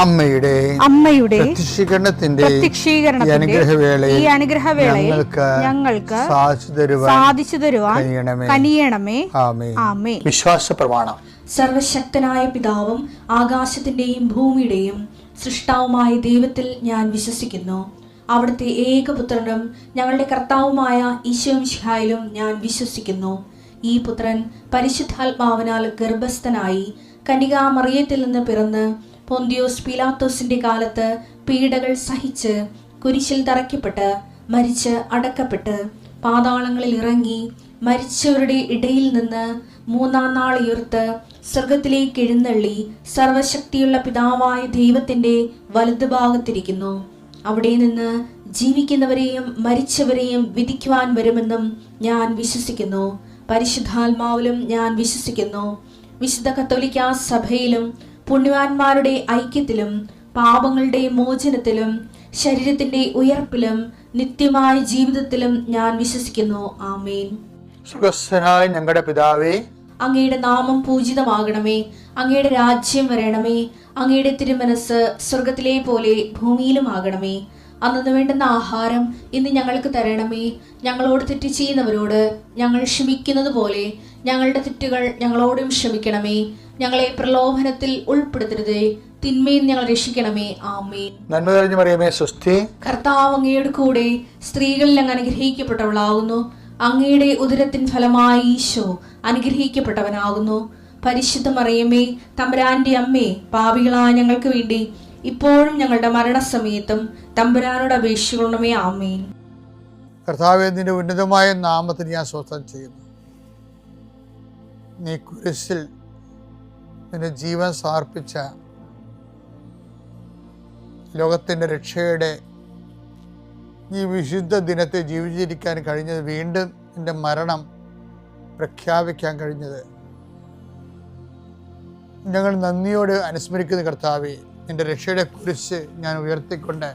അമ്മയുടെ പ്രത്യക്ഷീകരണത്തിന്റെ ഈ അനുഗ്രഹവേളയിൽ ഞങ്ങൾക്ക് സാധിച്ചു തരുവാൻ കനിയണമേ. ആമേൻ. വിശ്വാസ പ്രമാണം. സർവശക്തനായ പിതാവും ആകാശത്തിന്റെയും ഭൂമിയുടെയും സൃഷ്ടാവുമായ ദൈവത്തിൽ ഞാൻ വിശ്വസിക്കുന്നു. അവിടുത്തെ ഏകപുത്രനും ഞങ്ങളുടെ കർത്താവുമായ ഈശോമിശിഹായിലും ഞാൻ വിശ്വസിക്കുന്നു. ഈ പുത്രൻ പരിശുദ്ധാത്മാവിനാൽ ഗർഭസ്ഥനായി കന്യകാമറിയത്തിൽ നിന്ന് പിറന്ന് പൊന്തിയോസ് പീലാത്തോസിന്റെ കാലത്ത് പീഡകൾ സഹിച്ച് കുരിശിൽ തറയ്ക്കപ്പെട്ട് മരിച്ച് അടക്കപ്പെട്ട് പാതാളങ്ങളിൽ ഇറങ്ങി മരിച്ചവരുടെ ഇടയിൽ നിന്ന് മൂന്നാം നാൾ ഉയർത്ത് സ്വർഗത്തിലേക്ക് എഴുന്നള്ളി സർവശക്തിയുള്ള പിതാവായ ദൈവത്തിന്റെ വലതുഭാഗത്തിരിക്കുന്നു. അവിടെ നിന്ന് ജീവിക്കുന്നവരെയും മരിച്ചവരെയും വിധിക്കുവാൻ വരുമെന്നും ഞാൻ വിശ്വസിക്കുന്നു. പരിശുദ്ധാത്മാവിലും ഞാൻ വിശ്വസിക്കുന്നു. വിശുദ്ധ കത്തോലിക്കാ സഭയിലും പുണ്യവാന്മാരുടെ ഐക്യത്തിലും പാപങ്ങളുടെ മോചനത്തിലും ശരീരത്തിന്റെ ഉയർപ്പിലും നിത്യമായ ജീവിതത്തിലും ഞാൻ വിശ്വസിക്കുന്നു. ആമേൻ. സുഖസ്ഥനായ ഞങ്ങളുടെ പിതാവേ, അങ്ങയുടെ നാമം പൂജിതമാകണമേ. അങ്ങയുടെ രാജ്യം വരണമേ. അങ്ങയുടെ തിരുമനസ് സ്വർഗത്തിലെ പോലെ ഭൂമിയിലും ആകണമേ. അന്നു വേണ്ടുന്ന ആഹാരം ഇന്ന് ഞങ്ങൾക്ക് തരണമേ. ഞങ്ങളോട് തെറ്റ് ചെയ്യുന്നവരോട് ഞങ്ങൾ ക്ഷമിക്കുന്നത് പോലെ ഞങ്ങളുടെ തെറ്റുകൾ ഞങ്ങളോടും ക്ഷമിക്കണമേ. ഞങ്ങളെ പ്രലോഭനത്തിൽ ഉൾപ്പെടുത്തരുതേ, തിന്മയിൽ ഞങ്ങൾ രക്ഷിക്കണമേ. ആമേൻ. നന്മ നിറഞ്ഞ മറിയമേ, സ്വസ്തി. കർത്താവ് അങ്ങയുടെ കൂടെ സ്ത്രീകളിൽ അങ്ങ് അനുഗ്രഹിക്കപ്പെട്ടവളാകുന്നു. അങ്ങയുടെ ഉദരത്തിൻ ഫലമായി ഈശോ അനുഗ്രഹിക്കപ്പെട്ടവനാകുന്നു. പരിശുദ്ധ മറിയമേ, തമ്പുരാന്റെ അമ്മേ, പാപികളായ ഞങ്ങൾക്ക് വേണ്ടി ഇപ്പോഴും ഞങ്ങളുടെ മരണസമയത്തും തമ്പുരാനോട് അപേക്ഷിക്കണമേ. ആമേൻ. കർത്താവേ, നിന്റെ ഉന്നതമായ നാമത്തിന് ഞാൻ സ്തോത്രം ചെയ്യുന്നു. നീ കുരിശിൽ നിന്റെ ജീവൻ സമർപ്പിച്ച ലോകത്തിൻ്റെ രക്ഷയുടെ ഈ വിശുദ്ധ ദിനത്തെ ജീവിച്ചിരിക്കാൻ കഴിഞ്ഞത്, വീണ്ടും നിന്റെ മരണം പ്രഖ്യാപിക്കാൻ കഴിഞ്ഞത് ഞങ്ങൾ നന്ദിയോട് അനുസ്മരിക്കുന്ന കർത്താവേ. നിന്റെ രക്ഷയുടെ കുരിശ് ഞാൻ ഉയർത്തിക്കൊണ്ട്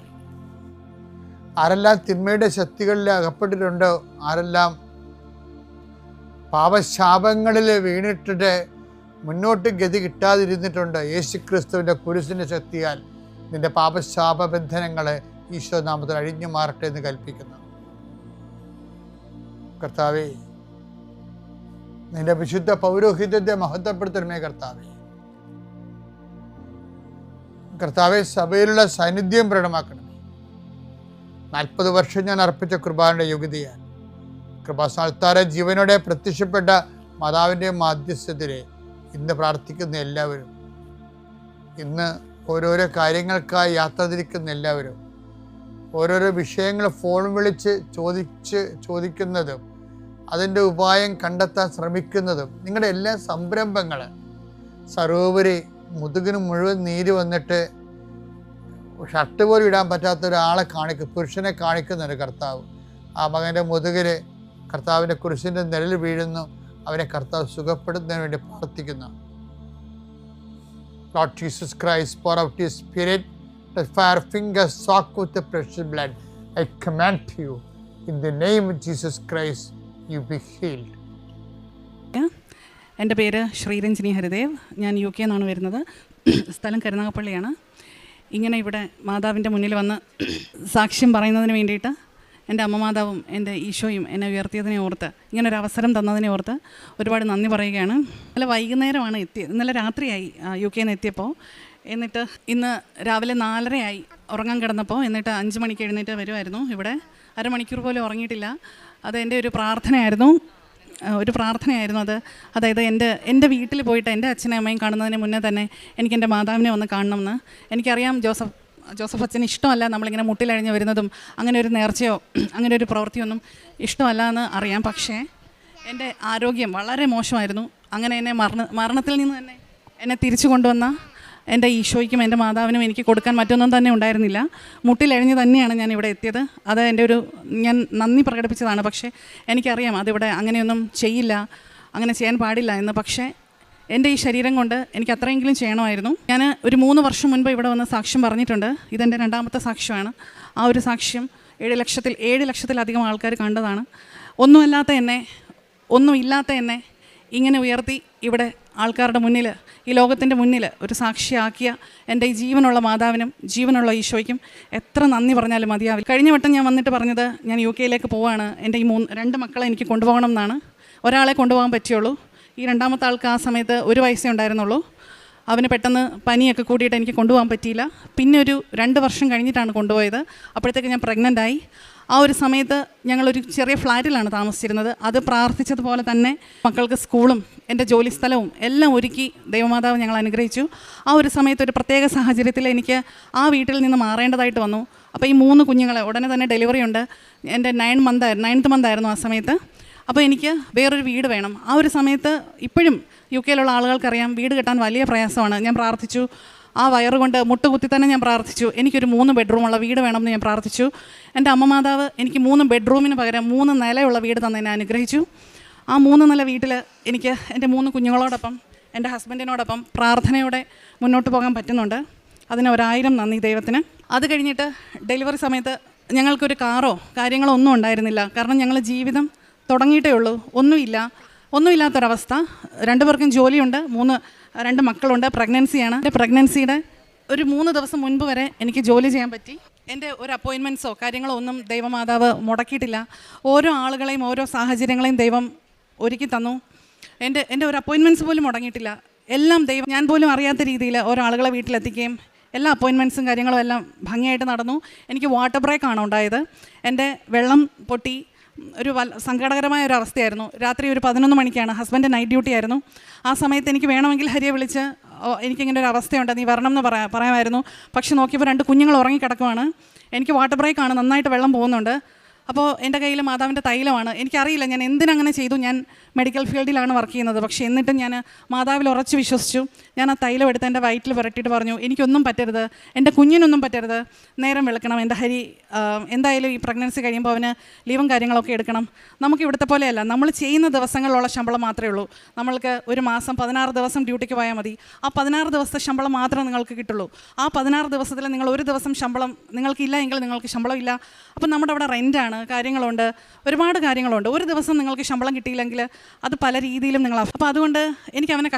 ആരെല്ലാം തിന്മയുടെ ശക്തികളിൽ അകപ്പെട്ടിട്ടുണ്ടോ, ആരെല്ലാം പാപശാപങ്ങളിൽ വീണിട്ടിട്ട് മുന്നോട്ട് ഗതി കിട്ടാതിരുന്നിട്ടുണ്ട്, യേശുക്രിസ്തുവിൻ്റെ കുരിശിൻ്റെ ശക്തിയാൽ നിന്റെ പാപശാപ ബന്ധനങ്ങൾ ഈശോ നാമത്തിൽ അഴിഞ്ഞു മാറട്ടെ എന്ന് കൽപ്പിക്കുന്നു. കർത്താവേ, നിന്റെ വിശുദ്ധ പൗരോഹിത്യത്തെ മഹത്വപ്പെടുത്തണമേ. കർത്താവെ, സഭയിലുള്ള സാന്നിധ്യം പ്രകടമാക്കണമേ. 40 വർഷം ഞാൻ അർപ്പിച്ച കൃപാന്റെ യോഗ്യതയാൽ കൃപാസ്ഥാനത്താരെ ജീവനോടെ പ്രത്യക്ഷപ്പെട്ട മാതാവിൻ്റെ മാധ്യസ്ഥതയെ ഇന്ന് പ്രാർത്ഥിക്കുന്ന എല്ലാവരും, ഇന്ന് ഓരോരോ കാര്യങ്ങൾക്കായി യാത്ര തിരിക്കുന്ന എല്ലാവരും, ഓരോരോ വിഷയങ്ങൾ ഫോൺ വിളിച്ച് ചോദിക്കുന്നതും അതിൻ്റെ ഉപായം കണ്ടെത്താൻ ശ്രമിക്കുന്നതും നിങ്ങളുടെ എല്ലാ സംരംഭങ്ങൾ സർവോപരി മുതുകിന് മുഴുവൻ നീര് വന്നിട്ട് ഷർട്ട് പോലും ഇടാൻ പറ്റാത്ത ഒരാളെ പുരുഷനെ കാണിക്കുന്നുണ്ട് കർത്താവ്. ആ മകൻ്റെ മുതുകിൽ കർത്താവിൻ്റെ കുരിശിൻ്റെ നിഴൽ വീഴുന്നു. അവനെ കർത്താവ് സുഖപ്പെടുത്തുന്നതിന് വേണ്ടി പ്രാർത്ഥിക്കുന്നു. Lord Jesus Christ, pour out His Spirit, the fire fingers soak with the precious blood. I command you, in the name of Jesus Christ, you be healed. എൻ്റെ പേര് ശ്രീരഞ്ജിനി ഹരിദേവ്. ഞാൻ UK നിന്നാണ് വരുന്നത്. സ്ഥലം കരുനാഗപ്പള്ളിയാണ്. ഇങ്ങനെ ഇവിടെ മാതാവിൻ്റെ മുന്നിൽ വന്ന് സാക്ഷ്യം പറയുന്നതിന് വേണ്ടിയിട്ട് എൻ്റെ അമ്മ മാതാവും എൻ്റെ ഈശോയും എന്നെ ഉയർത്തിയതിനെ ഓർത്ത്, ഇങ്ങനൊരു അവസരം തന്നതിനെ ഓർത്ത് ഒരുപാട് നന്ദി പറയുകയാണ്. ഇന്നലെ വൈകുന്നേരമാണ് എത്തിയത്. ഇന്നലെ രാത്രിയായി UK നിന്ന് എത്തിയപ്പോൾ. എന്നിട്ട് ഇന്ന് രാവിലെ 4:30 ഉറങ്ങാൻ കിടന്നപ്പോൾ, എന്നിട്ട് 5 മണിക്ക് എഴുന്നേറ്റ് വരുമായിരുന്നു. ഇവിടെ അരമണിക്കൂർ പോലും ഉറങ്ങിയിട്ടില്ല. അത് എൻ്റെ ഒരു പ്രാർത്ഥനയായിരുന്നു അത്. അതായത് എൻ്റെ വീട്ടിൽ പോയിട്ട് എൻ്റെ അച്ഛനെയും അമ്മയും കാണുന്നതിന് മുന്നേ തന്നെ എനിക്ക് എൻ്റെ മാതാവിനെ ഒന്ന് കാണണമെന്ന്. എനിക്കറിയാം ജോസഫ് അച്ഛന് ഇഷ്ടമല്ല നമ്മളിങ്ങനെ മുട്ടിലഴിഞ്ഞ് വരുന്നതും അങ്ങനെ ഒരു നേർച്ചയോ അങ്ങനെ ഒരു പ്രവൃത്തിയൊന്നും ഇഷ്ടമല്ല എന്ന് അറിയാം. പക്ഷേ എൻ്റെ ആരോഗ്യം വളരെ മോശമായിരുന്നു. അങ്ങനെ എന്നെ മരണത്തിൽ നിന്ന് തന്നെ എന്നെ തിരിച്ചു കൊണ്ടുവന്ന എൻ്റെ ഈശോയ്ക്കും എൻ്റെ മാതാവിനും എനിക്ക് കൊടുക്കാൻ മറ്റൊന്നും തന്നെ ഉണ്ടായിരുന്നില്ല. മുട്ടിലഴിഞ്ഞ് തന്നെയാണ് ഞാൻ ഇവിടെ എത്തിയത്. അത് ഞാൻ നന്ദി പ്രകടിപ്പിച്ചതാണ്. പക്ഷേ എനിക്കറിയാം അതിവിടെ അങ്ങനെയൊന്നും ചെയ്യില്ല, അങ്ങനെ ചെയ്യാൻ പാടില്ല എന്ന്. പക്ഷേ എൻ്റെ ഈ ശരീരം കൊണ്ട് എനിക്ക് അത്രയെങ്കിലും ചെയ്യണമായിരുന്നു. ഞാൻ ഒരു 3 വർഷം മുൻപ് ഇവിടെ വന്ന് സാക്ഷ്യം പറഞ്ഞിട്ടുണ്ട്. ഇതെൻ്റെ 2ാമത്തെ സാക്ഷ്യമാണ്. ആ ഒരു സാക്ഷ്യം 7 ലക്ഷത്തിലധികം ആൾക്കാർ കണ്ടതാണ്. ഒന്നുമില്ലാത്ത എന്നെ ഇങ്ങനെ ഉയർത്തി ഇവിടെ ആൾക്കാരുടെ മുന്നിൽ ഈ ലോകത്തിൻ്റെ മുന്നിൽ ഒരു സാക്ഷിയാക്കിയ എൻ്റെ ഈ ജീവനുള്ള മാതാവിനും ജീവനുള്ള ഈശോയ്ക്കും എത്ര നന്ദി പറഞ്ഞാലും മതിയാവില്ല. കഴിഞ്ഞ വട്ടം ഞാൻ വന്നിട്ട് പറഞ്ഞത് ഞാൻ UK പോവാണ്, എൻ്റെ ഈ 2 മക്കളെ എനിക്ക് കൊണ്ടുപോകണം എന്നാണ്. ഒരാളെ കൊണ്ടുപോകാൻ പറ്റുള്ളൂ. ഈ രണ്ടാമത്തെ ആൾക്ക് ആ സമയത്ത് 1 വയസ്സേ ഉണ്ടായിരുന്നുള്ളൂ. അവന് പെട്ടെന്ന് പനിയൊക്കെ കൂടിയിട്ട് എനിക്ക് കൊണ്ടുപോകാൻ പറ്റിയില്ല. പിന്നെ ഒരു 2 വർഷം കഴിഞ്ഞിട്ടാണ് കൊണ്ടുപോയത്. അപ്പോഴത്തേക്ക് ഞാൻ പ്രഗ്നൻ്റായി. ആ ഒരു സമയത്ത് ഞങ്ങളൊരു ചെറിയ ഫ്ലാറ്റിലാണ് താമസിച്ചിരുന്നത്. അത് പ്രാർത്ഥിച്ചതുപോലെ തന്നെ മക്കൾക്ക് സ്കൂളും എൻ്റെ ജോലി സ്ഥലവും എല്ലാം ഒരുക്കി ദൈവമാതാവ് ഞങ്ങൾ അനുഗ്രഹിച്ചു. ആ ഒരു സമയത്ത് ഒരു പ്രത്യേക സാഹചര്യത്തിൽ എനിക്ക് ആ വീട്ടിൽ നിന്ന് മാറേണ്ടതായിട്ട് വന്നു. അപ്പോൾ ഈ 3 കുഞ്ഞുങ്ങളെ ഉടനെ തന്നെ ഡെലിവറി ഉണ്ട്. എൻ്റെ 9th month ആയിരുന്നു ആ സമയത്ത്. അപ്പോൾ എനിക്ക് വേറൊരു വീട് വേണം. ആ ഒരു സമയത്ത് ഇപ്പോഴും UK ആളുകൾക്കറിയാം വീട് കിട്ടാൻ വലിയ പ്രയാസമാണ്. ഞാൻ പ്രാർത്ഥിച്ചു, ആ വയറുകൊണ്ട് മുട്ടുകുത്തി തന്നെ ഞാൻ പ്രാർത്ഥിച്ചു, എനിക്കൊരു 3 ബെഡ്റൂമുള്ള വീട് വേണമെന്ന് ഞാൻ പ്രാർത്ഥിച്ചു. എൻ്റെ അമ്മ മാതാവ് എനിക്ക് 3 ബെഡ്റൂമിന് പകരം 3 നിലയുള്ള വീട് തന്നെ എന്നെ അനുഗ്രഹിച്ചു. ആ 3 നില വീട്ടിൽ എനിക്ക് എൻ്റെ 3 കുഞ്ഞുങ്ങളോടൊപ്പം എൻ്റെ ഹസ്ബൻഡിനോടൊപ്പം പ്രാർത്ഥനയോടെ മുന്നോട്ട് പോകാൻ പറ്റുന്നുണ്ട്. അതിന് 1000 നന്ദി ദൈവത്തിന്. അത് കഴിഞ്ഞിട്ട് ഡെലിവറി സമയത്ത് ഞങ്ങൾക്കൊരു കാറോ കാര്യങ്ങളോ ഒന്നും ഉണ്ടായിരുന്നില്ല. കാരണം ഞങ്ങൾ ജീവിതം തുടങ്ങിയിട്ടേ ഉള്ളൂ. ഒന്നുമില്ലാത്തൊരവസ്ഥ. 2 പേർക്കും ജോലിയുണ്ട്, 2 മക്കളുണ്ട്, പ്രഗ്നൻസിയാണ്. എൻ്റെ പ്രഗ്നൻസിയുടെ ഒരു 3 ദിവസം മുൻപ് വരെ എനിക്ക് ജോലി ചെയ്യാൻ പറ്റി. എൻ്റെ ഒരു അപ്പോയിൻമെൻറ്റ്സോ കാര്യങ്ങളോ ഒന്നും ദൈവമാതാവ് മുടക്കിയിട്ടില്ല. ഓരോ ആളുകളെയും ഓരോ സാഹചര്യങ്ങളെയും ദൈവം ഒരുക്കി തന്നു. എൻ്റെ ഒരു അപ്പോയിൻമെൻറ്റ്സ് പോലും മുടങ്ങിയിട്ടില്ല. എല്ലാം ദൈവം ഞാൻ പോലും അറിയാത്ത രീതിയിൽ ഓരോ ആളുകളെ വീട്ടിലെത്തിക്കുകയും എല്ലാ അപ്പോയിൻമെൻറ്റ്സും കാര്യങ്ങളും എല്ലാം ഭംഗിയായിട്ട് നടന്നു. എനിക്ക് വാട്ടർ ബ്രേക്കാണ് ഉണ്ടായത്. എൻ്റെ വെള്ളം പൊട്ടി ഒരു സങ്കടകരമായ ഒരു അവസ്ഥയായിരുന്നു. രാത്രി ഒരു 11 മണിക്കാണ്. ഹസ്ബൻഡ് നൈറ്റ് ഡ്യൂട്ടി ആയിരുന്നു. ആ സമയത്ത് എനിക്ക് വേണമെങ്കിൽ ഹരിയെ വിളിച്ച് എനിക്കിങ്ങനെ ഒരു അവസ്ഥയുണ്ട്, നീ വരണം എന്ന് പറയാമായിരുന്നു. പക്ഷെ നോക്കിയപ്പോൾ 2 കുഞ്ഞുങ്ങൾ ഉറങ്ങിക്കിടക്കുവാണ്. എനിക്ക് വാട്ടർ ബ്രേക്കാണ്, നന്നായിട്ട് വെള്ളം പോകുന്നുണ്ട്. അപ്പോൾ എൻ്റെ കയ്യിൽ മാതാവിൻ്റെ തൈലമാണ്. എനിക്കറിയില്ല ഞാൻ എന്തിനങ്ങനെ ചെയ്തു. ഞാൻ മെഡിക്കൽ ഫീൽഡിലാണ് വർക്ക് ചെയ്യുന്നത്. പക്ഷേ എന്നിട്ടും ഞാൻ മാതാവിൽ ഉറച്ച് വിശ്വസിച്ചു. ഞാൻ ആ തൈലം എടുത്ത് എൻ്റെ വയറ്റിൽ പുരട്ടിയിട്ട് പറഞ്ഞു, എനിക്കൊന്നും പറ്റരുത്, എൻ്റെ കുഞ്ഞിനൊന്നും പറ്റരുത്, നേരം വെളുക്കണം. എൻ്റെ ഹരി എന്തായാലും ഈ പ്രഗ്നൻസി കഴിയുമ്പോൾ അവന് ലീവും കാര്യങ്ങളൊക്കെ എടുക്കണം. നമുക്ക് ഇവിടുത്തെ പോലെയല്ല, നമ്മൾ ചെയ്യുന്ന ദിവസങ്ങളിലുള്ള ശമ്പളം മാത്രമേ ഉള്ളൂ. നമ്മൾക്ക് ഒരു മാസം 16 ദിവസം ഡ്യൂട്ടിക്ക് പോയാൽ മതി. ആ 16 ദിവസത്തെ ശമ്പളം മാത്രമേ നിങ്ങൾക്ക് കിട്ടുള്ളൂ. ആ 16 ദിവസത്തിൽ നിങ്ങൾ ഒരു ദിവസം ശമ്പളം നിങ്ങൾക്കില്ല എങ്കിൽ നിങ്ങൾക്ക് ശമ്പളം ഇല്ല. അപ്പം നമ്മുടെ അവിടെ റെൻ്റാണ്, കാര്യങ്ങളുണ്ട്, ഒരുപാട് കാര്യങ്ങളുണ്ട്. ഒരു ദിവസം നിങ്ങൾക്ക് ശമ്പളം കിട്ടിയില്ലെങ്കിൽ അത് പല രീതിയിലും നിങ്ങൾ. അപ്പോൾ അതുകൊണ്ട് എനിക്ക് അവനെ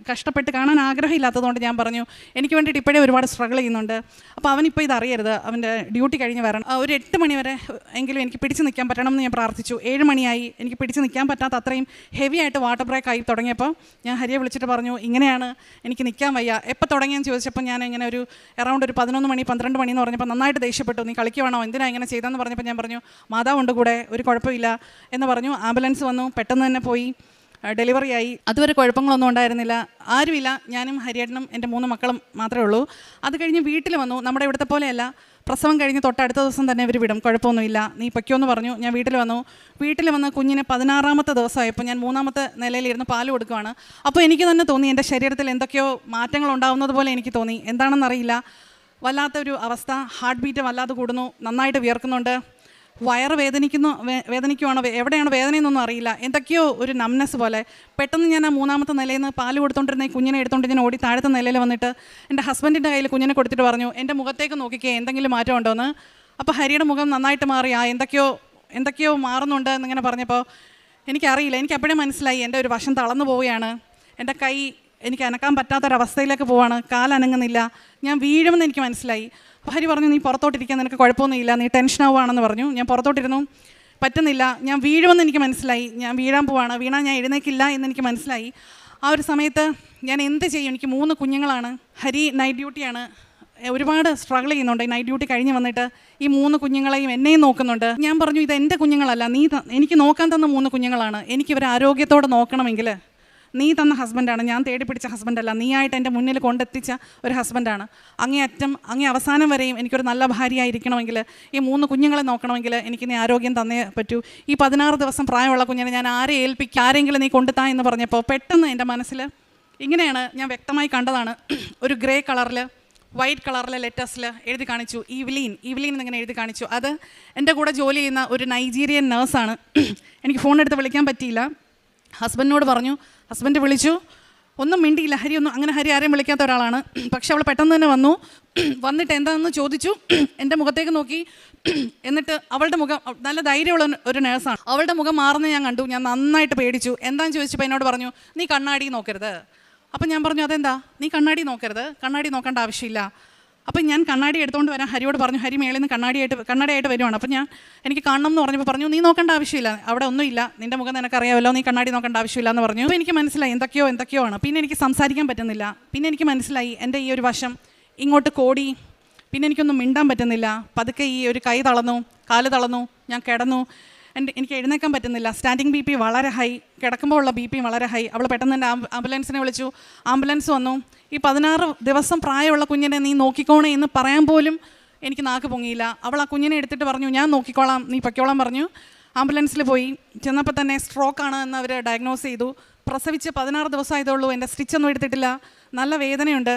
കഷ്ടപ്പെട്ട് കാണാൻ ആഗ്രഹമില്ലാത്തതുകൊണ്ട് ഞാൻ പറഞ്ഞു, എനിക്ക് വേണ്ടിയിട്ട് ഇപ്പോഴേ ഒരുപാട് സ്ട്രഗിൾ ചെയ്യുന്നുണ്ട്. അപ്പോൾ അവനിപ്പോൾ ഇതറിയരുത്, അവൻ്റെ ഡ്യൂട്ടി കഴിഞ്ഞ് വരണം. ഒരു 8 മണി വരെ എങ്കിലും എനിക്ക് പിടിച്ച് നിൽക്കാൻ പറ്റണം എന്ന് ഞാൻ പ്രാർത്ഥിച്ചു. 7 മണിയായി. എനിക്ക് പിടിച്ച് നിൽക്കാൻ പറ്റാത്ത അത്രയും ഹെവി ആയിട്ട് വാട്ടർ ബ്രേക്ക് ആയി തുടങ്ങിയപ്പോൾ ഞാൻ ഹരിയെ വിളിച്ചിട്ട് പറഞ്ഞു, ഇങ്ങനെയാണ്, എനിക്ക് നിൽക്കാൻ വയ്യ. എപ്പോൾ തുടങ്ങിയെന്ന് ചോദിച്ചപ്പോൾ ഞാൻ ഇങ്ങനെ ഒരു അറൗണ്ട് ഒരു 11 മണി 12 മണി എന്ന് പറഞ്ഞപ്പോൾ നന്നായിട്ട് ദേഷ്യപ്പെട്ടു. നീ കളിക്കുവാണോ, എന്തിനാ ഇങ്ങനെ ചെയ്തതെന്ന് പറഞ്ഞപ്പോൾ ഞാൻ പറഞ്ഞു, മാതാവുണ്ട് കൂടെ, ഒരു കുഴപ്പമില്ല എന്ന് പറഞ്ഞു. ആംബുലൻസ് വന്നു, പെട്ടെന്ന് തന്നെ പോയി, ഡെലിവറി ആയി. അതുവരെ കുഴപ്പങ്ങളൊന്നും ഉണ്ടായിരുന്നില്ല, ആരുമില്ല, ഞാനും ഹരിയേട്ടനും എൻ്റെ 3 മക്കളും മാത്രമേ ഉള്ളൂ. അത് കഴിഞ്ഞ് വീട്ടിൽ വന്നു. നമ്മുടെ ഇവിടുത്തെ പോലെയല്ല, പ്രസവം കഴിഞ്ഞ് തൊട്ടടുത്ത ദിവസം തന്നെ ഇവർ വിടും, കുഴപ്പമൊന്നുമില്ല, നീ പൊയ്ക്കോന്ന് പറഞ്ഞു. ഞാൻ വീട്ടിൽ വന്ന് കുഞ്ഞിന് 16ാമത്തെ ദിവസമായപ്പോൾ ഞാൻ 3ാമത്തെ നിലയിലിരുന്ന് പാല് കൊടുക്കുകയാണ്. അപ്പോൾ എനിക്ക് തന്നെ തോന്നി എൻ്റെ ശരീരത്തിൽ എന്തൊക്കെയോ മാറ്റങ്ങൾ ഉണ്ടാകുന്നത് പോലെ എനിക്ക് തോന്നി. എന്താണെന്നറിയില്ല, വല്ലാത്തൊരു അവസ്ഥ. ഹാർട്ട് ബീറ്റ് വല്ലാതെ കൂടുന്നു, നന്നായിട്ട് വിയർക്കുന്നുണ്ട്, വയറ് വേദനിക്കുവാണോ, എവിടെയാണ് വേദനയെന്നൊന്നും അറിയില്ല, എന്തൊക്കെയോ ഒരു നംനെസ് പോലെ. പെട്ടെന്ന് ഞാൻ ആ 3ാമത്തെ നിലയിൽ നിന്ന് പാല് കൊടുത്തോണ്ടിരുന്ന ഈ കുഞ്ഞിനെ എടുത്തോണ്ട് ഞാൻ ഓടി താഴത്തെ നിലയിൽ വന്നിട്ട് എൻ്റെ ഹസ്ബൻഡിൻ്റെ കയ്യിൽ കുഞ്ഞിനെ കൊടുത്തിട്ട് പറഞ്ഞു, എൻ്റെ മുഖത്തേക്ക് നോക്കിക്കേ, എന്തെങ്കിലും മാറ്റം ഉണ്ടോയെന്ന്. അപ്പോൾ ഹരിയുടെ മുഖം നന്നായിട്ട് മാറി. എന്തൊക്കെയോ മാറുന്നുണ്ട് എന്നിങ്ങനെ പറഞ്ഞപ്പോൾ എനിക്കറിയില്ല, എനിക്ക് അപ്പോഴേ മനസ്സിലായി എൻ്റെ ഒരു വശം തളർന്നു പോവുകയാണ്. എൻ്റെ കൈ എനിക്ക് അനക്കാൻ പറ്റാത്തൊരവസ്ഥയിലേക്ക് പോവാണ്, കാലനങ്ങുന്നില്ല, ഞാൻ വീഴുമെന്ന് എനിക്ക് മനസ്സിലായി. അപ്പോൾ ഹരി പറഞ്ഞു, നീ പുറത്തോട്ടിരിക്കാൻ, നിനക്ക് കുഴപ്പമൊന്നുമില്ല, നീ ടെൻഷൻ ആവുകയാണെന്ന് പറഞ്ഞു. ഞാൻ പുറത്തോട്ടിരുന്നു, പറ്റുന്നില്ല, ഞാൻ വീഴുമെന്ന് എനിക്ക് മനസ്സിലായി. ഞാൻ വീഴാൻ പോവാണ്, വീണാൽ ഞാൻ എഴുന്നേക്കില്ല എന്നെനിക്ക് മനസ്സിലായി. ആ ഒരു സമയത്ത് ഞാൻ എന്ത് ചെയ്യും? എനിക്ക് 3 കുഞ്ഞുങ്ങളാണ്. ഹരി നൈറ്റ് ഡ്യൂട്ടിയാണ്, ഒരുപാട് സ്ട്രഗിൾ ചെയ്യുന്നുണ്ട്. നൈറ്റ് ഡ്യൂട്ടി കഴിഞ്ഞ് വന്നിട്ട് ഈ 3 കുഞ്ഞുങ്ങളെയും എന്നെയും നോക്കുന്നുണ്ട്. ഞാൻ പറഞ്ഞു, ഇത് എൻ്റെ കുഞ്ഞുങ്ങളല്ല, എനിക്ക് നോക്കാൻ തന്ന 3 കുഞ്ഞുങ്ങളാണ്. എനിക്കിവരെ ആരോഗ്യത്തോടെ നോക്കണമെങ്കിൽ നീ തന്ന ഹസ്ബൻഡാണ്, ഞാൻ തേടി പിടിച്ച ഹസ്ബൻഡല്ല, നീ ആയിട്ട് എൻ്റെ മുന്നിൽ കൊണ്ടെത്തിച്ച ഒരു ഹസ്ബൻഡാണ്. അങ്ങേ അവസാനം വരെയും എനിക്കൊരു നല്ല ഭാര്യയായിരിക്കണമെങ്കിൽ, ഈ 3 കുഞ്ഞുങ്ങളെ നോക്കണമെങ്കിൽ എനിക്ക് നീ ആരോഗ്യം തന്നേ പറ്റൂ. ഈ 16 ദിവസം പ്രായമുള്ള കുഞ്ഞിനെ ഞാൻ ആരെ ഏൽപ്പിക്കുക, ആരെങ്കിലും നീ കൊണ്ടുത്താ എന്ന് പറഞ്ഞപ്പോൾ പെട്ടെന്ന് എൻ്റെ മനസ്സിൽ ഇങ്ങനെയാണ്, ഞാൻ വ്യക്തമായി കണ്ടതാണ്, ഒരു ഗ്രേ കളറിൽ വൈറ്റ് കളറിലെ ലെറ്റേഴ്സിൽ എഴുതി കാണിച്ചു, ഈവ്ലീൻ എന്നിങ്ങനെ എഴുതി കാണിച്ചു. അത് എൻ്റെ കൂടെ ജോലി ചെയ്യുന്ന ഒരു നൈജീരിയൻ നേഴ്സാണ്. എനിക്ക് ഫോൺ എടുത്ത് വിളിക്കാൻ പറ്റിയില്ല. ഹസ്ബൻഡിനോട് പറഞ്ഞു, ഹസ്ബൻഡ് വിളിച്ചു, ഒന്നും മിണ്ടിയില്ല. ഹരി ആരെയും വിളിക്കാത്ത ഒരാളാണ്. പക്ഷെ അവൾ പെട്ടെന്ന് തന്നെ വന്നിട്ട് എന്താണെന്ന് ചോദിച്ചു, എൻ്റെ മുഖത്തേക്ക് നോക്കി. എന്നിട്ട് അവളുടെ മുഖം, നല്ല ധൈര്യമുള്ള ഒരു നേഴ്സാണ്, അവളുടെ മുഖം മാറുന്നത് ഞാൻ കണ്ടു. ഞാൻ നന്നായിട്ട് പേടിച്ചു. എന്താണെന്ന് ചോദിച്ചപ്പോൾ എന്നോട് പറഞ്ഞു, നീ കണ്ണാടി നോക്കരുത്, അപ്പം ഞാൻ പറഞ്ഞു അതെന്താ, നീ കണ്ണാടി നോക്കരുത്, കണ്ണാടി നോക്കേണ്ട ആവശ്യമില്ല. അപ്പം ഞാൻ കണ്ണാടി എടുത്തുകൊണ്ട് വരാൻ ഹരിയോട് പറഞ്ഞു. ഹരി മേളിൽ നിന്ന് കണ്ണാടിയായിട്ട് വരുവാണ്. അപ്പം എനിക്ക് കാണണം എന്ന് പറഞ്ഞപ്പോൾ പറഞ്ഞു നീ നോക്കേണ്ട ആവശ്യമില്ല, അവിടെ ഒന്നുമില്ല, നിൻ്റെ മുഖം നിനക്കറിയാമല്ലോ, നീ കണ്ണാടി നോക്കേണ്ട ആവശ്യമില്ല എന്ന് പറഞ്ഞു. അപ്പോൾ എനിക്ക് മനസ്സിലായി എന്തൊക്കെയോ ആണ്. പിന്നെ എനിക്ക് സംസാരിക്കാൻ പറ്റുന്നില്ല. പിന്നെ എനിക്ക് മനസ്സിലായി എൻ്റെ ഈ ഒരു വശം ഇങ്ങോട്ട് കോടി. പിന്നെ എനിക്കൊന്നും മിണ്ടാൻ പറ്റുന്നില്ല. പതുക്കെ ഈ ഒരു കൈ തളർന്നു, കാല് തളർന്നു, ഞാൻ കിടന്നു. എനിക്ക് എഴുന്നേക്കാൻ പറ്റുന്നില്ല. സ്റ്റാൻഡിങ് BP വളരെ ഹൈ, കിടക്കുമ്പോൾ ഉള്ള BP വളരെ ഹൈ. അവൾ പെട്ടെന്ന് എൻ്റെ ആംബുലൻസിനെ വിളിച്ചു. ആംബുലൻസ് വന്നു. ഈ 16 ദിവസം പ്രായമുള്ള കുഞ്ഞിനെ നീ നോക്കിക്കോണേ എന്ന് പറയാൻ പോലും എനിക്ക് നാക്ക് പൊങ്ങിയില്ല. അവൾ ആ കുഞ്ഞിനെ എടുത്തിട്ട് പറഞ്ഞു ഞാൻ നോക്കിക്കോളാം, നീ പൊയ്ക്കോളാം പറഞ്ഞു. ആംബുലൻസിൽ പോയി. ചെന്നപ്പോൾ തന്നെ സ്ട്രോക്കാണ് എന്ന് അവർ ഡയഗ്നോസ് ചെയ്തു. പ്രസവിച്ച് 16 ദിവസമായതുള്ളൂ. എൻ്റെ സ്റ്റിച്ചൊന്നും എടുത്തിട്ടില്ല. നല്ല വേദനയുണ്ട്.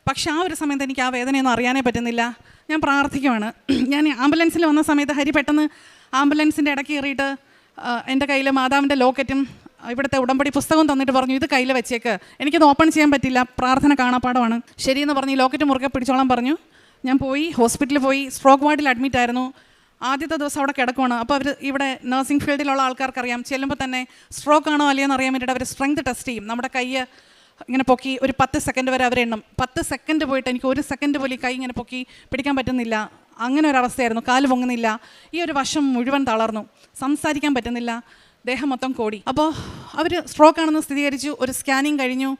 പക്ഷേ ആ ഒരു സമയത്ത് എനിക്ക് ആ വേദനയൊന്നും അറിയാനേ പറ്റുന്നില്ല. ഞാൻ പ്രാർത്ഥിക്കുവാണ്. ഞാൻ ആംബുലൻസിൽ വന്ന സമയത്ത് ഹരി പെട്ടെന്ന് ആംബുലൻസിൻ്റെ ഇടയ്ക്ക് കയറിയിട്ട് എൻ്റെ കയ്യിൽ മാതാവിൻ്റെ ലോക്കറ്റും ഇവിടുത്തെ ഉടമ്പടി പുസ്തകവും തന്നിട്ട് പറഞ്ഞു ഇത് കയ്യിൽ വെച്ചേക്ക്, എനിക്കത് ഓപ്പൺ ചെയ്യാൻ പറ്റില്ല, പ്രാർത്ഥന കാണാപ്പാടമാണ്. ശരിയെന്ന് പറഞ്ഞ് ഈ ലോക്കറ്റ് മുറുകെ പിടിച്ചോളാൻ പറഞ്ഞു. ഞാൻ പോയി ഹോസ്പിറ്റലിൽ പോയി. സ്ട്രോക്ക് വാർഡിൽ അഡ്മിറ്റ് ആയിരുന്നു. ആദ്യത്തെ ദിവസം അവിടെ കിടക്കുവാണ്. അപ്പോൾ അവർ ഇവിടെ നഴ്സിംഗ് ഫീൽഡിലുള്ള ആൾക്കാർക്കറിയാം, ചെല്ലുമ്പോൾ തന്നെ സ്ട്രോക്ക് ആണോ അല്ലയോ എന്ന് അറിയാൻ വേണ്ടിയിട്ട് അവർ സ്ട്രെങ്ത് ടെസ്റ്റ് ചെയ്യും. നമ്മുടെ കൈ ഇങ്ങനെ പൊക്കി ഒരു 10 സെക്കൻഡ് വരെ അവരെണ്ണം. 10 സെക്കൻഡ് പോയിട്ട് എനിക്ക് 1 സെക്കൻഡ് പോലും കൈ ഇങ്ങനെ പൊക്കി പിടിക്കാൻ പറ്റുന്നില്ല. അങ്ങനെ ഒരവസ്ഥയായിരുന്നു. കാല് പൊങ്ങുന്നില്ല. ഈ ഒരു വശം മുഴുവൻ തളർന്നു. സംസാരിക്കാൻ പറ്റുന്നില്ല. ദേഹം മൊത്തം കോടി. അപ്പോൾ അവർ സ്ട്രോക്ക് ആണെന്ന് സ്ഥിരീകരിച്ചു. ഒരു സ്കാനിങ് കഴിഞ്ഞു.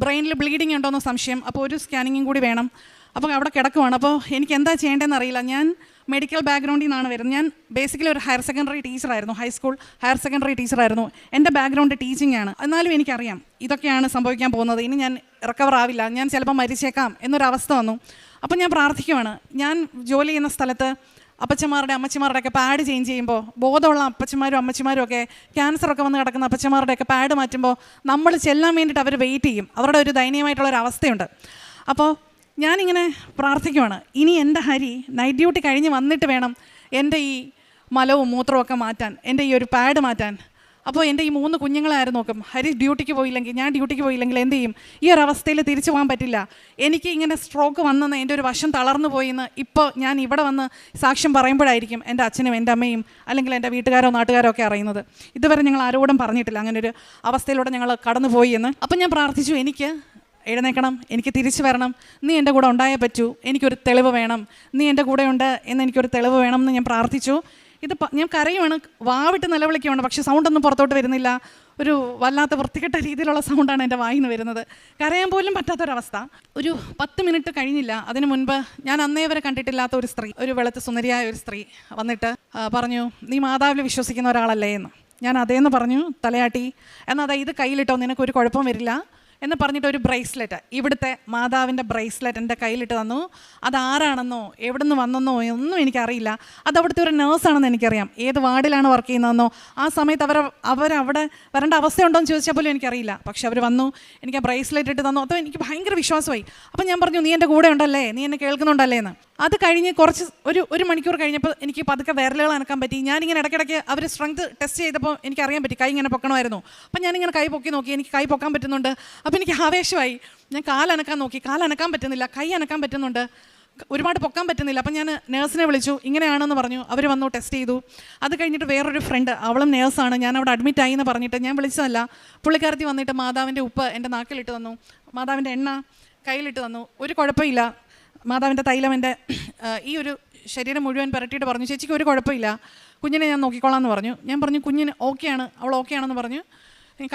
ബ്രെയിനിൽ ബ്ലീഡിങ് ഉണ്ടോയെന്ന് സംശയം. അപ്പോൾ ഒരു സ്കാനിങ്ങും കൂടി വേണം. അപ്പോൾ അവിടെ കിടക്കുവാണ്. അപ്പോൾ എനിക്ക് എന്താ ചെയ്യേണ്ടതെന്ന് അറിയില്ല. ഞാൻ മെഡിക്കൽ ബാക്ക്ഗ്രൗണ്ടിൽ നിന്നാണ് വരുന്നത്. ഞാൻ ബേസിക്കലി ഒരു ഹയർ സെക്കൻഡറി ടീച്ചറായിരുന്നു, ഹൈസ്കൂൾ ഹയർ സെക്കൻഡറി ടീച്ചറായിരുന്നു. എൻ്റെ ബാക്ക്ഗ്രൗണ്ട് ടീച്ചിങ് ആണ്. എന്നാലും എനിക്കറിയാം ഇതൊക്കെയാണ് സംഭവിക്കാൻ പോകുന്നത്. ഇനി ഞാൻ റിക്കവർ ആവില്ല, ഞാൻ ചിലപ്പോൾ മരിച്ചേക്കാം എന്നൊരവസ്ഥ വന്നു. അപ്പോൾ ഞാൻ പ്രാർത്ഥിക്കുവാണ്. ഞാൻ ജോലി ചെയ്യുന്ന സ്ഥലത്ത് അമ്മച്ചിമാരുടെ ഒക്കെ പാഡ് ചേഞ്ച് ചെയ്യുമ്പോൾ, ബോധമുള്ള അപ്പച്ചമാരും അമ്മച്ചിമാരും ഒക്കെ ക്യാൻസറൊക്കെ വന്ന് കിടക്കുന്ന അപ്പച്ചമാരുടെയൊക്കെ പാഡ് മാറ്റുമ്പോൾ നമ്മൾ ചെല്ലാൻ വേണ്ടിയിട്ട് അവർ വെയിറ്റ് ചെയ്യും. അവരുടെ ഒരു ദയനീയമായിട്ടുള്ളൊരു അവസ്ഥയുണ്ട്. അപ്പോൾ ഞാനിങ്ങനെ പ്രാർത്ഥിക്കുവാണ്. ഇനി എൻ്റെ ഹരി നൈറ്റ് ഡ്യൂട്ടി കഴിഞ്ഞ് വന്നിട്ട് വേണം എൻ്റെ ഈ മലവും മൂത്രവും ഒക്കെ മാറ്റാൻ, എൻ്റെ ഈ ഒരു പാഡ് മാറ്റാൻ. അപ്പോൾ എൻ്റെ ഈ 3 കുഞ്ഞുങ്ങളെ ആരും നോക്കും? ഹരി ഡ്യൂട്ടിക്ക് പോയില്ലെങ്കിൽ, ഞാൻ ഡ്യൂട്ടിക്ക് പോയില്ലെങ്കിൽ എന്ത് ചെയ്യും? ഈ ഒരു അവസ്ഥയിൽ തിരിച്ചു പോകാൻ പറ്റില്ല. എനിക്ക് ഇങ്ങനെ സ്ട്രോക്ക് വന്നെന്ന്, എൻ്റെ ഒരു വശം തളർന്നു പോയിന്ന് ഇപ്പോൾ ഞാൻ ഇവിടെ വന്ന് സാക്ഷ്യം പറയുമ്പോഴായിരിക്കും എൻ്റെ അച്ഛനും എൻ്റെ അമ്മയും അല്ലെങ്കിൽ എൻ്റെ വീട്ടുകാരോ നാട്ടുകാരോ ഒക്കെ അറിയുന്നത്. ഇതുവരെ ഞങ്ങൾ ആരോടും പറഞ്ഞിട്ടില്ല അങ്ങനെ ഒരു അവസ്ഥയിലൂടെ ഞങ്ങൾ കടന്നു പോയി എന്ന്. അപ്പം ഞാൻ പ്രാർത്ഥിച്ചു, എനിക്ക് എഴുന്നേക്കണം, എനിക്ക് തിരിച്ചു വരണം, നീ എൻ്റെ കൂടെ ഉണ്ടായേ പറ്റൂ, എനിക്കൊരു തെളിവ് വേണം, നീ എൻ്റെ കൂടെ ഉണ്ട് എന്ന് എനിക്കൊരു തെളിവ് വേണം എന്ന് ഞാൻ പ്രാർത്ഥിച്ചു. ഞാൻ കരയുവാണ്, വാവിട്ട് നിലവിളിക്കുവാണ്. പക്ഷേ സൗണ്ടൊന്നും പുറത്തോട്ട് വരുന്നില്ല. ഒരു വല്ലാത്ത വൃത്തികെട്ട രീതിയിലുള്ള സൗണ്ടാണ് എൻ്റെ വായിൽ നിന്ന് വരുന്നത്. കരയാൻ പോലും പറ്റാത്തൊരവസ്ഥ. ഒരു 10 മിനിറ്റ് കഴിഞ്ഞില്ല. അതിനു മുൻപ് ഞാൻ അന്നേ വരെ കണ്ടിട്ടില്ലാത്ത ഒരു സ്ത്രീ, ഒരു വെളുത്ത സുന്ദരിയായ ഒരു സ്ത്രീ വന്നിട്ട് പറഞ്ഞു, നീ മാതാവിൽ വിശ്വസിക്കുന്ന ഒരാളല്ലേ എന്ന്. ഞാൻ അതേന്ന് പറഞ്ഞു, തലയാട്ടി. എന്നാൽ അതാ ഇത് കയ്യിലിട്ടോ, നിനക്കൊരു കുഴപ്പം വരില്ല എന്ന് പറഞ്ഞിട്ട് ഒരു ബ്രേസ്ലെറ്റ്, ഇവിടുത്തെ മാതാവിൻ്റെ ബ്രേസ്ലെറ്റ് എൻ്റെ കയ്യിലിട്ട് തന്നു. അതാരാണെന്നോ എവിടെ നിന്ന് വന്നെന്നോ ഒന്നും എനിക്കറിയില്ല. അത് അവിടുത്തെ ഒരു നേഴ്സാണെന്ന് എനിക്കറിയാം. ഏത് വാർഡിലാണ് വർക്ക് ചെയ്യുന്നതെന്നോ ആ സമയത്ത് അവരവിടെ വരേണ്ട അവസ്ഥയുണ്ടോ എന്ന് ചോദിച്ചാൽ പോലും എനിക്കറിയില്ല. പക്ഷെ അവർ വന്നു, എനിക്ക് ആ ബ്രേസ്ലെറ്റ് ഇട്ട് തന്നു. അപ്പോൾ എനിക്ക് ഭയങ്കര വിശ്വാസമായി. അപ്പം ഞാൻ പറഞ്ഞു, നീ എൻ്റെ കൂടെ ഉണ്ടല്ലേ, നീ എന്നെ കേൾക്കുന്നുണ്ടല്ലേ എന്ന്. അത് കഴിഞ്ഞ് ഒരു മണിക്കൂർ കഴിഞ്ഞപ്പോൾ എനിക്ക് പതുക്കെ വിരലുകൾ അനക്കാൻ പറ്റി. ഞാനിങ്ങനെ ഇടയ്ക്കിടയ്ക്ക് അവർ സ്ട്രെങ്ത് ടെസ്റ്റ് ചെയ്തപ്പോൾ എനിക്കറിയാൻ പറ്റി കൈ ഇങ്ങനെ പൊക്കണമായിരുന്നു. അപ്പം ഞാനിങ്ങനെ കൈ പൊക്കി നോക്കി, എനിക്ക് കൈ പൊക്കാൻ പറ്റുന്നുണ്ട്. അപ്പോൾ എനിക്ക് ആവേശമായി. ഞാൻ കാലനക്കാൻ നോക്കി, കാലനക്കാൻ പറ്റുന്നില്ല, കൈ അനക്കാൻ പറ്റുന്നുണ്ട്, ഒരുപാട് പൊക്കാൻ പറ്റുന്നില്ല. അപ്പം ഞാൻ നേഴ്സിനെ വിളിച്ചു, ഇങ്ങനെയാണെന്ന് പറഞ്ഞു. അവർ വന്നു ടെസ്റ്റ് ചെയ്തു. അത് കഴിഞ്ഞിട്ട് വേറൊരു ഫ്രണ്ട്, അവളും നേഴ്സാണ്, ഞാൻ അവിടെ അഡ്മിറ്റായി എന്ന് പറഞ്ഞിട്ട് ഞാൻ വിളിച്ചതല്ല. പുള്ളിക്കാരത്തി വന്നിട്ട് മാതാവിൻ്റെ ഉപ്പ് എൻ്റെ നാക്കിലിട്ട് തന്നു, മാതാവിൻ്റെ എണ്ണ കയ്യിലിട്ട് തന്നു. ഒരു കുഴപ്പമില്ല, മാതാവിൻ്റെ തൈലം എൻ്റെ ഈ ഒരു ശരീരം മുഴുവൻ പുരട്ടിയിട്ട് പറഞ്ഞു, ചേച്ചിക്ക് ഒരു കുഴപ്പമില്ല, കുഞ്ഞിനെ ഞാൻ നോക്കിക്കോളാം എന്ന് പറഞ്ഞു. ഞാൻ പറഞ്ഞു കുഞ്ഞിന് ഓക്കെയാണ്, അവൾ ഓക്കെയാണെന്ന് പറഞ്ഞു.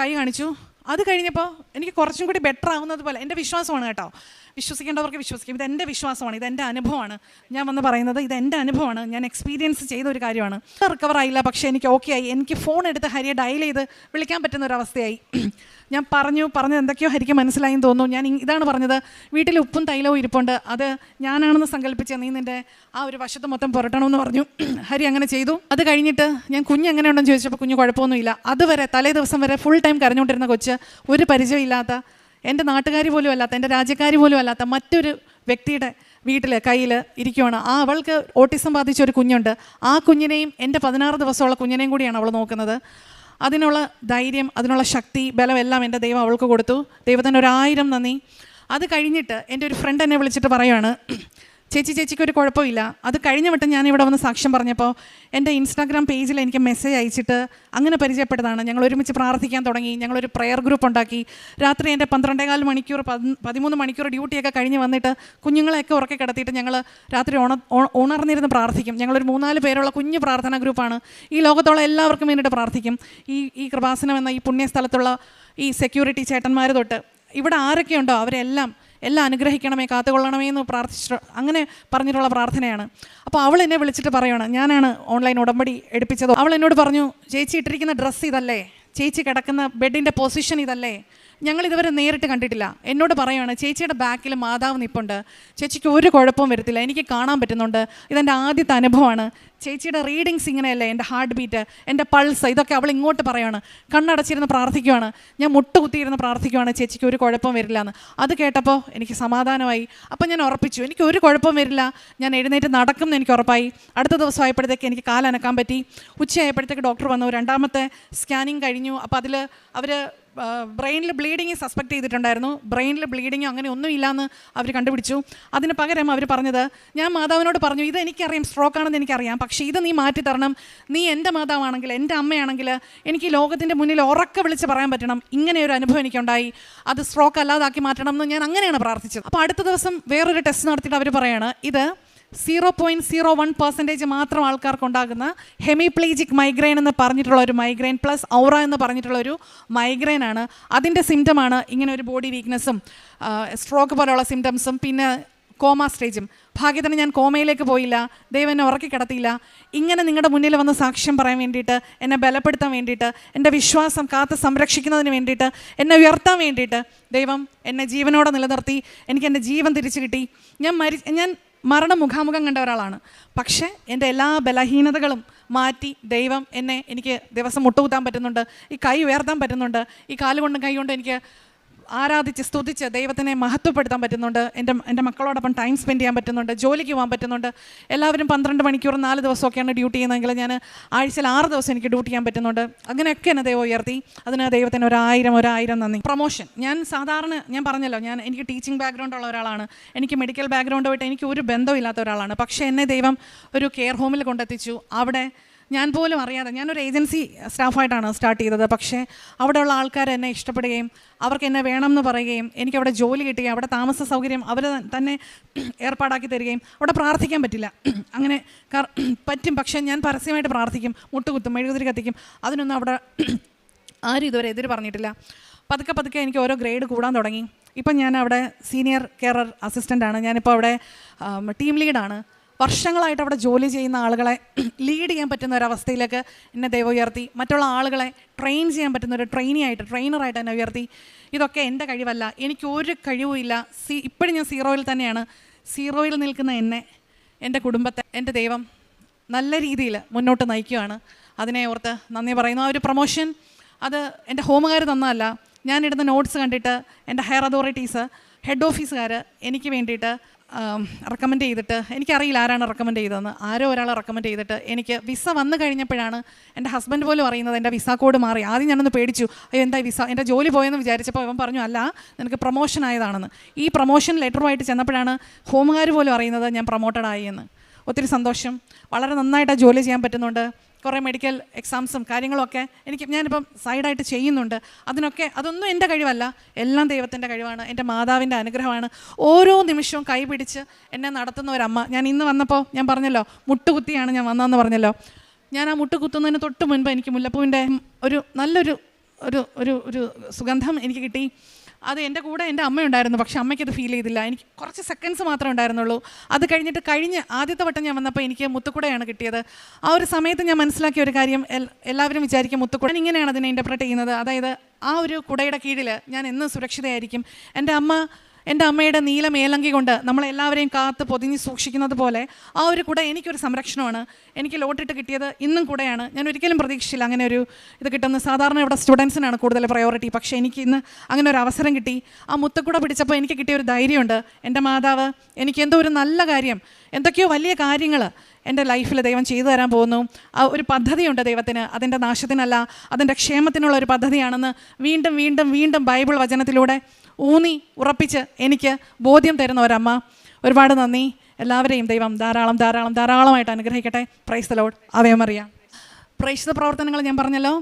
കൈ കാണിച്ചു. അത് കഴിഞ്ഞപ്പോൾ എനിക്ക് കുറച്ചും കൂടി ബെറ്റർ ആവുന്നത് പോലെ, എൻ്റെ വിശ്വാസമാണ് കേട്ടോ, വിശ്വസിക്കേണ്ടവർക്ക് വിശ്വസിക്കും. ഇതെൻ്റെ വിശ്വാസമാണ്, ഇതെൻ്റെ അനുഭവമാണ്. ഞാൻ വന്ന് പറയുന്നത് ഇതെൻ്റെ അനുഭവമാണ്, ഞാൻ എക്സ്പീരിയൻസ് ചെയ്ത ഒരു കാര്യമാണ്. റിക്കവർ ആയില്ല, പക്ഷേ എനിക്ക് ഓക്കെ ആയി. എനിക്ക് ഫോൺ എടുത്ത് ഹരിയെ ഡയൽ ചെയ്ത് വിളിക്കാൻ പറ്റുന്ന ഒരവസ്ഥയായി. ഞാൻ പറഞ്ഞത് എന്തൊക്കെയോ ഹരിക്ക് മനസ്സിലായെന്ന് തോന്നുന്നു. ഞാൻ ഇതാണ് പറഞ്ഞത്, വീട്ടിൽ ഉപ്പും തൈലവും ഇരിപ്പുണ്ട്, അത് ഞാനാണെന്ന് സങ്കല്പിച്ച നീ നിൻ്റെ ആ ഒരു വശത്ത് മൊത്തം പുരട്ടണമെന്ന് പറഞ്ഞു. ഹരി അങ്ങനെ ചെയ്തു. അത് കഴിഞ്ഞിട്ട് ഞാൻ കുഞ്ഞ് എങ്ങനെയുണ്ടെന്ന് ചോദിച്ചപ്പോൾ കുഞ്ഞ് കുഴപ്പമൊന്നുമില്ല. അതുവരെ തലേ ദിവസം വരെ ഫുൾ ടൈം കരഞ്ഞുകൊണ്ടിരുന്ന കൊച്ച്, ഒരു പരിചയമില്ലാത്ത, എൻ്റെ നാട്ടുകാർ പോലും അല്ലാത്ത, എൻ്റെ രാജ്യക്കാർ പോലും അല്ലാത്ത മറ്റൊരു വ്യക്തിയുടെ വീട്ടിൽ കയ്യിൽ ഇരിക്കുവാണ്. അവൾക്ക് ഓട്ടിസം ബാധിച്ച ഒരു കുഞ്ഞുണ്ട്. ആ കുഞ്ഞിനെയും എൻ്റെ 16 ദിവസമുള്ള കുഞ്ഞിനെയും കൂടിയാണ് അവൾ നോക്കുന്നത്. അതിനുള്ള ധൈര്യം, അതിനുള്ള ശക്തി, ബലം എല്ലാം എൻ്റെ ദൈവം അവൾക്ക് കൊടുത്തു. ദൈവത്തിന് 1000 നന്ദി. അത് കഴിഞ്ഞിട്ട് എൻ്റെ ഒരു ഫ്രണ്ട് എന്നെ വിളിച്ചിട്ട് പറയുവാണ്, ചേച്ചിക്ക് ഒരു കുഴപ്പമില്ല. അത് കഴിഞ്ഞ വട്ടം ഞാൻ ഇവിടെ വന്ന് സാക്ഷ്യം പറഞ്ഞപ്പോൾ എൻ്റെ ഇൻസ്റ്റാഗ്രാം പേജിൽ എനിക്ക് മെസ്സേജ് അയച്ചിട്ട് അങ്ങനെ പരിചയപ്പെട്ടതാണ്. ഞങ്ങൾ ഒരുമിച്ച് പ്രാർത്ഥിക്കാൻ തുടങ്ങി. ഞങ്ങളൊരു പ്രയർ ഗ്രൂപ്പ് ഉണ്ടാക്കി. രാത്രി എൻ്റെ 12.25 മണിക്കൂർ 13 മണിക്കൂർ ഡ്യൂട്ടിയൊക്കെ കഴിഞ്ഞ് വന്നിട്ട് കുഞ്ഞുങ്ങളെയൊക്കെ ഉറക്കെ കിടത്തിയിട്ട് ഞങ്ങൾ രാത്രി ഉണർന്നിരുന്ന് പ്രാർത്ഥിക്കും. ഞങ്ങളൊരു 3-4 പേരുള്ള കുഞ്ഞു പ്രാർത്ഥനാ ഗ്രൂപ്പാണ്. ഈ ലോകത്തുള്ള എല്ലാവർക്കും വേണ്ടിയിട്ട് പ്രാർത്ഥിക്കും. ഈ കൃപാസനം എന്ന ഈ പുണ്യസ്ഥലത്തുള്ള ഈ സെക്യൂരിറ്റി ചേട്ടന്മാർ തൊട്ട് ഇവിടെ ആരൊക്കെയുണ്ടോ അവരെല്ലാം അനുഗ്രഹിക്കണമേ, കാത്തുകൊള്ളണമേ എന്ന് പ്രാർത്ഥിച്ചിട്ട് അങ്ങനെ പറഞ്ഞിട്ടുള്ള പ്രാർത്ഥനയാണ്. അപ്പോൾ അവൾ എന്നെ വിളിച്ചിട്ട് പറയുകയാണ്, ഞാനാണ് ഓൺലൈൻ ഉടമ്പടി എടുപ്പിച്ചത്. അവൾ എന്നോട് പറഞ്ഞു, ചേച്ചി ഇട്ടിരിക്കുന്ന ഡ്രസ്സ് ഇതല്ലേ, ചേച്ചി കിടക്കുന്ന ബെഡിൻ്റെ പൊസിഷൻ ഇതല്ലേ, ഞങ്ങളിതുവരെ നേരിട്ട് കണ്ടിട്ടില്ല. എന്നോട് പറയുകയാണ്, ചേച്ചിയുടെ ബാക്കിൽ മാതാവ് നിൽപ്പുണ്ട്, ചേച്ചിക്ക് ഒരു കുഴപ്പവും വരത്തില്ല, എനിക്ക് കാണാൻ പറ്റുന്നുണ്ട്, ഇതെൻ്റെ ആദ്യത്തെ അനുഭവമാണ്, ചേച്ചിയുടെ റീഡിങ്സ് ഇങ്ങനെയല്ലേ, എൻ്റെ ഹാർട്ട് ബീറ്റ്, എൻ്റെ പൾസ്, ഇതൊക്കെ അവൾ ഇങ്ങോട്ട് പറയുകയാണ്. കണ്ണടച്ചിരുന്ന് പ്രാർത്ഥിക്കുവാണ്, ഞാൻ മുട്ടുകുത്തിയിരുന്ന് പ്രാർത്ഥിക്കുവാണ്, ചേച്ചിക്ക് ഒരു കുഴപ്പം വരില്ല എന്ന്. അത് കേട്ടപ്പോൾ എനിക്ക് സമാധാനമായി. അപ്പം ഞാൻ ഉറപ്പിച്ചു, എനിക്ക് ഒരു കുഴപ്പം വരില്ല, ഞാൻ എഴുന്നേറ്റ് നടക്കും എന്ന് എനിക്ക് ഉറപ്പായി. അടുത്ത ദിവസം ആയപ്പോഴത്തേക്ക് എനിക്ക് കാലനക്കാൻ പറ്റി. ഉച്ചയായപ്പോഴത്തേക്ക് ഡോക്ടർ വന്നു, 2ാമത്തെ സ്കാനിങ് കഴിഞ്ഞു. അപ്പോൾ അതിൽ അവർ ബ്രെയിനിൽ ബ്ലീഡിങ് സസ്പെക്ട് ചെയ്തിട്ടുണ്ടായിരുന്നു. ബ്രെയിനിൽ ബ്ലീഡിങ് അങ്ങനെ ഒന്നും ഇല്ലയെന്ന് അവർ കണ്ടുപിടിച്ചു. അതിന് പകരം അവർ പറഞ്ഞത്, ഞാൻ മാതാവിനോട് പറഞ്ഞു, ഇത് എനിക്കറിയാം, സ്ട്രോക്ക് ആണെന്ന് എനിക്കറിയാം, പക്ഷേ ഇത് നീ മാറ്റി തരണം, നീ എൻ്റെ മാതാവാണെങ്കിൽ, എൻ്റെ അമ്മയാണെങ്കിൽ എനിക്ക് ലോകത്തിൻ്റെ മുന്നിൽ ഉറക്കെ വിളിച്ച് പറയാൻ പറ്റണം, ഇങ്ങനെ ഒരു അനുഭവം എനിക്കുണ്ടായി, അത് സ്ട്രോക്ക് അല്ലാതാക്കി മാറ്റണം എന്ന് ഞാൻ അങ്ങനെയാണ് പ്രാർത്ഥിച്ചത്. അപ്പോൾ അടുത്ത ദിവസം വേറൊരു ടെസ്റ്റ് നടത്തിയിട്ട് അവർ പറയാണ്, ഇത് 0.01% മാത്രം ആൾക്കാർക്കുണ്ടാകുന്ന ഹെമിപ്ലേജിക് മൈഗ്രെയിൻ എന്ന് പറഞ്ഞിട്ടുള്ള ഒരു മൈഗ്രെയിൻ പ്ലസ് ഔറ എന്ന് പറഞ്ഞിട്ടുള്ള ഒരു മൈഗ്രെയിൻ ആണ്. അതിൻ്റെ സിംറ്റമാണ് ഇങ്ങനെ ഒരു ബോഡി വീക്ക്നെസ്സും സ്ട്രോക്ക് പോലെയുള്ള സിംറ്റംസും പിന്നെ കോമ സ്റ്റേജും. ഭാഗ്യത്തിന് ഞാൻ കോമയിലേക്ക് പോയില്ല, ദൈവം എന്നെ ഉറക്കി കിടത്തിയില്ല. ഇങ്ങനെ നിങ്ങളുടെ മുന്നിൽ വന്ന് സാക്ഷ്യം പറയാൻ വേണ്ടിയിട്ട്, എന്നെ ബലപ്പെടുത്താൻ വേണ്ടിയിട്ട്, എൻ്റെ വിശ്വാസം കാത്ത് സംരക്ഷിക്കുന്നതിന് വേണ്ടിയിട്ട്, എന്നെ ഉയർത്താൻ വേണ്ടിയിട്ട് ദൈവം എന്നെ ജീവനോടെ നിലനിർത്തി. എനിക്ക് എൻ്റെ ജീവൻ തിരിച്ചു കിട്ടി. ഞാൻ മരണം മുഖാമുഖം കണ്ട ഒരാളാണ്. പക്ഷേ എൻ്റെ എല്ലാ ബലഹീനതകളും മാറ്റി ദൈവം എനിക്ക് ദിവസം മുട്ടുകുത്താൻ പറ്റുന്നുണ്ട്, ഈ കൈ ഉയർത്താൻ പറ്റുന്നുണ്ട്, ഈ കാലുകൊണ്ടും കൈ കൊണ്ടും എനിക്ക് ആരാധിച്ച് സ്തുതിച്ച് ദൈവത്തിനെ മഹത്വപ്പെടുത്താൻ പറ്റുന്നുണ്ട്. എൻ്റെ മക്കളോടൊപ്പം ടൈം സ്പെൻഡ് ചെയ്യാൻ പറ്റുന്നുണ്ട്, ജോലിക്ക് പോകാൻ പറ്റുന്നുണ്ട്. എല്ലാവരും 12 മണിക്കൂർ 4 ദിവസമൊക്കെയാണ് ഡ്യൂട്ടി ചെയ്യുന്നതെങ്കിൽ ഞാൻ ആഴ്ചയിൽ 6 ദിവസം എനിക്ക് ഡ്യൂട്ടി ചെയ്യാൻ പറ്റുന്നുണ്ട്. അങ്ങനെയൊക്കെ എന്നെ ദൈവം ഉയർത്തി. അതിന് ദൈവത്തിന് 1000 നന്ദി. പ്രൊമോഷൻ, ഞാൻ പറഞ്ഞല്ലോ, എനിക്ക് ടീച്ചിങ് ബാക്ക്ഗ്രൗണ്ട് ഉള്ള ഒരാളാണ്, എനിക്ക് മെഡിക്കൽ ബാക്ക്ഗ്രൗണ്ടുമായിട്ട് എനിക്ക് ഒരു ബന്ധമില്ലാത്ത ഒരാളാണ്. പക്ഷേ എന്നെ ദൈവം ഒരു കെയർ ഹോമിൽ കൊണ്ടെത്തിച്ചു. അവിടെ ഞാൻ പോലും അറിയാതെ, ഞാനൊരു ഏജൻസി സ്റ്റാഫായിട്ടാണ് സ്റ്റാർട്ട് ചെയ്തത്. പക്ഷേ അവിടെയുള്ള ആൾക്കാർ എന്നെ ഇഷ്ടപ്പെടുകയും അവർക്ക് എന്നെ വേണമെന്ന് പറയുകയും എനിക്കവിടെ ജോലി കിട്ടുകയും അവിടെ താമസ സൗകര്യം അവർ തന്നെ ഏർപ്പാടാക്കി തരികയും. അവിടെ പ്രാർത്ഥിക്കാൻ പറ്റില്ല, അങ്ങനെ പറ്റും, പക്ഷേ ഞാൻ പരസ്യമായിട്ട് പ്രാർത്ഥിക്കും, മുട്ടുകുത്തും, മെഴുകുതിരി കത്തിക്കും. അതിനൊന്നും അവിടെ ആരും ഇതുവരെ എതിര് പറഞ്ഞിട്ടില്ല. പതുക്കെ എനിക്ക് ഓരോ ഗ്രേഡ് കൂടാൻ തുടങ്ങി. ഇപ്പം ഞാൻ അവിടെ സീനിയർ കെയർ അസിസ്റ്റൻ്റാണ്. ഞാനിപ്പോൾ അവിടെ ടീം ലീഡാണ്. വർഷങ്ങളായിട്ട് അവിടെ ജോലി ചെയ്യുന്ന ആളുകളെ ലീഡ് ചെയ്യാൻ പറ്റുന്ന ഒരവസ്ഥയിലേക്ക് എന്നെ ദൈവം ഉയർത്തി. മറ്റുള്ള ആളുകളെ ട്രെയിൻ ചെയ്യാൻ പറ്റുന്ന ഒരു ട്രെയിനറായിട്ട് എന്നെ ഉയർത്തി. ഇതൊക്കെ എൻ്റെ കഴിവല്ല, എനിക്കൊരു കഴിവുമില്ല. ഇപ്പോഴും ഞാൻ 0-ൽ തന്നെയാണ്. 0-ൽ നിൽക്കുന്ന എൻ്റെ കുടുംബത്തെ എൻ്റെ ദൈവം നല്ല രീതിയിൽ മുന്നോട്ട് നയിക്കുകയാണ്. അതിനെ ഓർത്ത് നന്ദി പറയുന്നു. ആ ഒരു പ്രൊമോഷൻ അത് എൻ്റെ ഹോമുകാർ തന്നതല്ല. ഞാനിടുന്ന നോട്ട്സ് കണ്ടിട്ട് എൻ്റെ ഹയർ അതോറിറ്റീസ്, ഹെഡ് ഓഫീസുകാർ എനിക്ക് വേണ്ടിയിട്ട് റെക്കമെൻഡ് ചെയ്തിട്ട്, എനിക്കറിയില്ല ആരാണ് റെക്കമെൻഡ് ചെയ്തതെന്ന്, ആരോ ഒരാൾ റെക്കമെൻഡ് ചെയ്തിട്ട് എനിക്ക് വിസ വന്നു കഴിഞ്ഞപ്പോഴാണ് എൻ്റെ ഹസ്ബൻഡ് പോലും അറിയുന്നത് എൻ്റെ വിസ കോഡ് മാറി. ആദ്യം ഞാനൊന്ന് പേടിച്ചു, അയ്യോ എന്താ വിസ, എൻ്റെ ജോലി പോയെന്ന് വിചാരിച്ചപ്പോൾ ഇവൻ പറഞ്ഞു, അല്ല നിനക്ക് പ്രൊമോഷൻ ആയതാണെന്ന്. ഈ പ്രൊമോഷൻ ലെറ്ററുമായിട്ട് ചെന്നപ്പോഴാണ് ഹോമുകാർ പോലും അറിയുന്നത് ഞാൻ പ്രൊമോട്ടഡ് ആയി എന്ന്. ഒത്തിരി സന്തോഷം. വളരെ നന്നായിട്ട് ജോലി ചെയ്യാൻ പറ്റുന്നുണ്ട്. കുറേ മെഡിക്കൽ എക്സാംസും കാര്യങ്ങളൊക്കെ ഞാനിപ്പം സൈഡായിട്ട് ചെയ്യുന്നുണ്ട്. അതൊന്നും എൻ്റെ കഴിവല്ല, എല്ലാം ദൈവത്തിൻ്റെ കഴിവാണ്, എൻ്റെ മാതാവിൻ്റെ അനുഗ്രഹമാണ്. ഓരോ നിമിഷവും കൈപിടിച്ച് എന്നെ നടത്തുന്ന ഒരമ്മ. ഞാൻ ഇന്ന് വന്നപ്പോൾ ഞാൻ പറഞ്ഞല്ലോ, മുട്ടുകുത്തിയാണ് ഞാൻ വന്നതെന്ന് പറഞ്ഞല്ലോ. ഞാൻ ആ മുട്ടുകുത്തുന്നതിന് തൊട്ട് മുൻപ് എനിക്ക് മുല്ലപ്പൂവിൻ്റെ നല്ലൊരു സുഗന്ധം എനിക്ക് കിട്ടി. അത് എൻ്റെ കൂടെ എൻ്റെ അമ്മയുണ്ടായിരുന്നു, പക്ഷെ അമ്മയ്ക്കത് ഫീൽ ചെയ്തില്ല. എനിക്ക് കുറച്ച് സെക്കൻഡ്സ് മാത്രമേ ഉണ്ടായിരുന്നുള്ളൂ. അത് കഴിഞ്ഞ് ആദ്യത്തെ വട്ടം ഞാൻ വന്നപ്പോൾ എനിക്ക് മുത്തുക്കുടയാണ് കിട്ടിയത്. ആ ഒരു സമയത്ത് ഞാൻ മനസ്സിലാക്കിയ ഒരു കാര്യം, എല്ലാവരും വിചാരിക്കും മുത്തുക്കുട ഇങ്ങനെയാണ് അതിനെ ഇൻ്റർപ്രറ്റ് ചെയ്യുന്നത്. അതായത് ആ ഒരു കുടയുടെ കീഴിൽ ഞാൻ എന്നും സുരക്ഷിതയായിരിക്കും. എൻ്റെ അമ്മയുടെ നീല മേലങ്കി കൊണ്ട് നമ്മളെല്ലാവരെയും കാത്ത് പൊതിഞ്ഞ് സൂക്ഷിക്കുന്നത് പോലെ ആ ഒരു കുട എനിക്കൊരു സംരക്ഷണമാണ്. എനിക്ക് ലോട്ടിട്ട് കിട്ടിയത് ഇന്നും കുടയാണ്. ഞാൻ ഒരിക്കലും പ്രതീക്ഷിച്ചില്ല അങ്ങനെ ഒരു ഇത് കിട്ടുന്നത്. സാധാരണ ഇവിടെ സ്റ്റുഡൻസിനാണ് കൂടുതൽ പ്രയോറിറ്റി, പക്ഷേ എനിക്ക് ഇന്ന് അങ്ങനെ ഒരു അവസരം കിട്ടി. ആ മുത്തുക്കുട പിടിച്ചപ്പോൾ എനിക്ക് കിട്ടിയ ഒരു ധൈര്യമുണ്ട്. എൻ്റെ മാതാവ് എനിക്ക് എന്തോ ഒരു നല്ല കാര്യം, എന്തൊക്കെയോ വലിയ കാര്യങ്ങൾ എൻ്റെ ലൈഫിൽ ദൈവം ചെയ്തു തരാൻ പോകുന്നു. ആ ഒരു പദ്ധതിയുണ്ട് ദൈവത്തിന്, അതിൻ്റെ നാശത്തിനല്ല, അതിൻ്റെ ക്ഷേമത്തിനുള്ള ഒരു പദ്ധതിയാണെന്ന് വീണ്ടും വീണ്ടും വീണ്ടും ബൈബിൾ വചനത്തിലൂടെ ഊന്നി ഉറപ്പിച്ച് എനിക്ക് ബോധ്യം തരുന്ന ഒരമ്മ. ഒരുപാട് നന്ദി. എല്ലാവരെയും ദൈവം ധാരാളമായിട്ട് അനുഗ്രഹിക്കട്ടെ. Praise the Lord. Ave Maria. പ്രേക്ഷിത പ്രവർത്തനങ്ങൾ ഞാൻ പറഞ്ഞല്ലോ,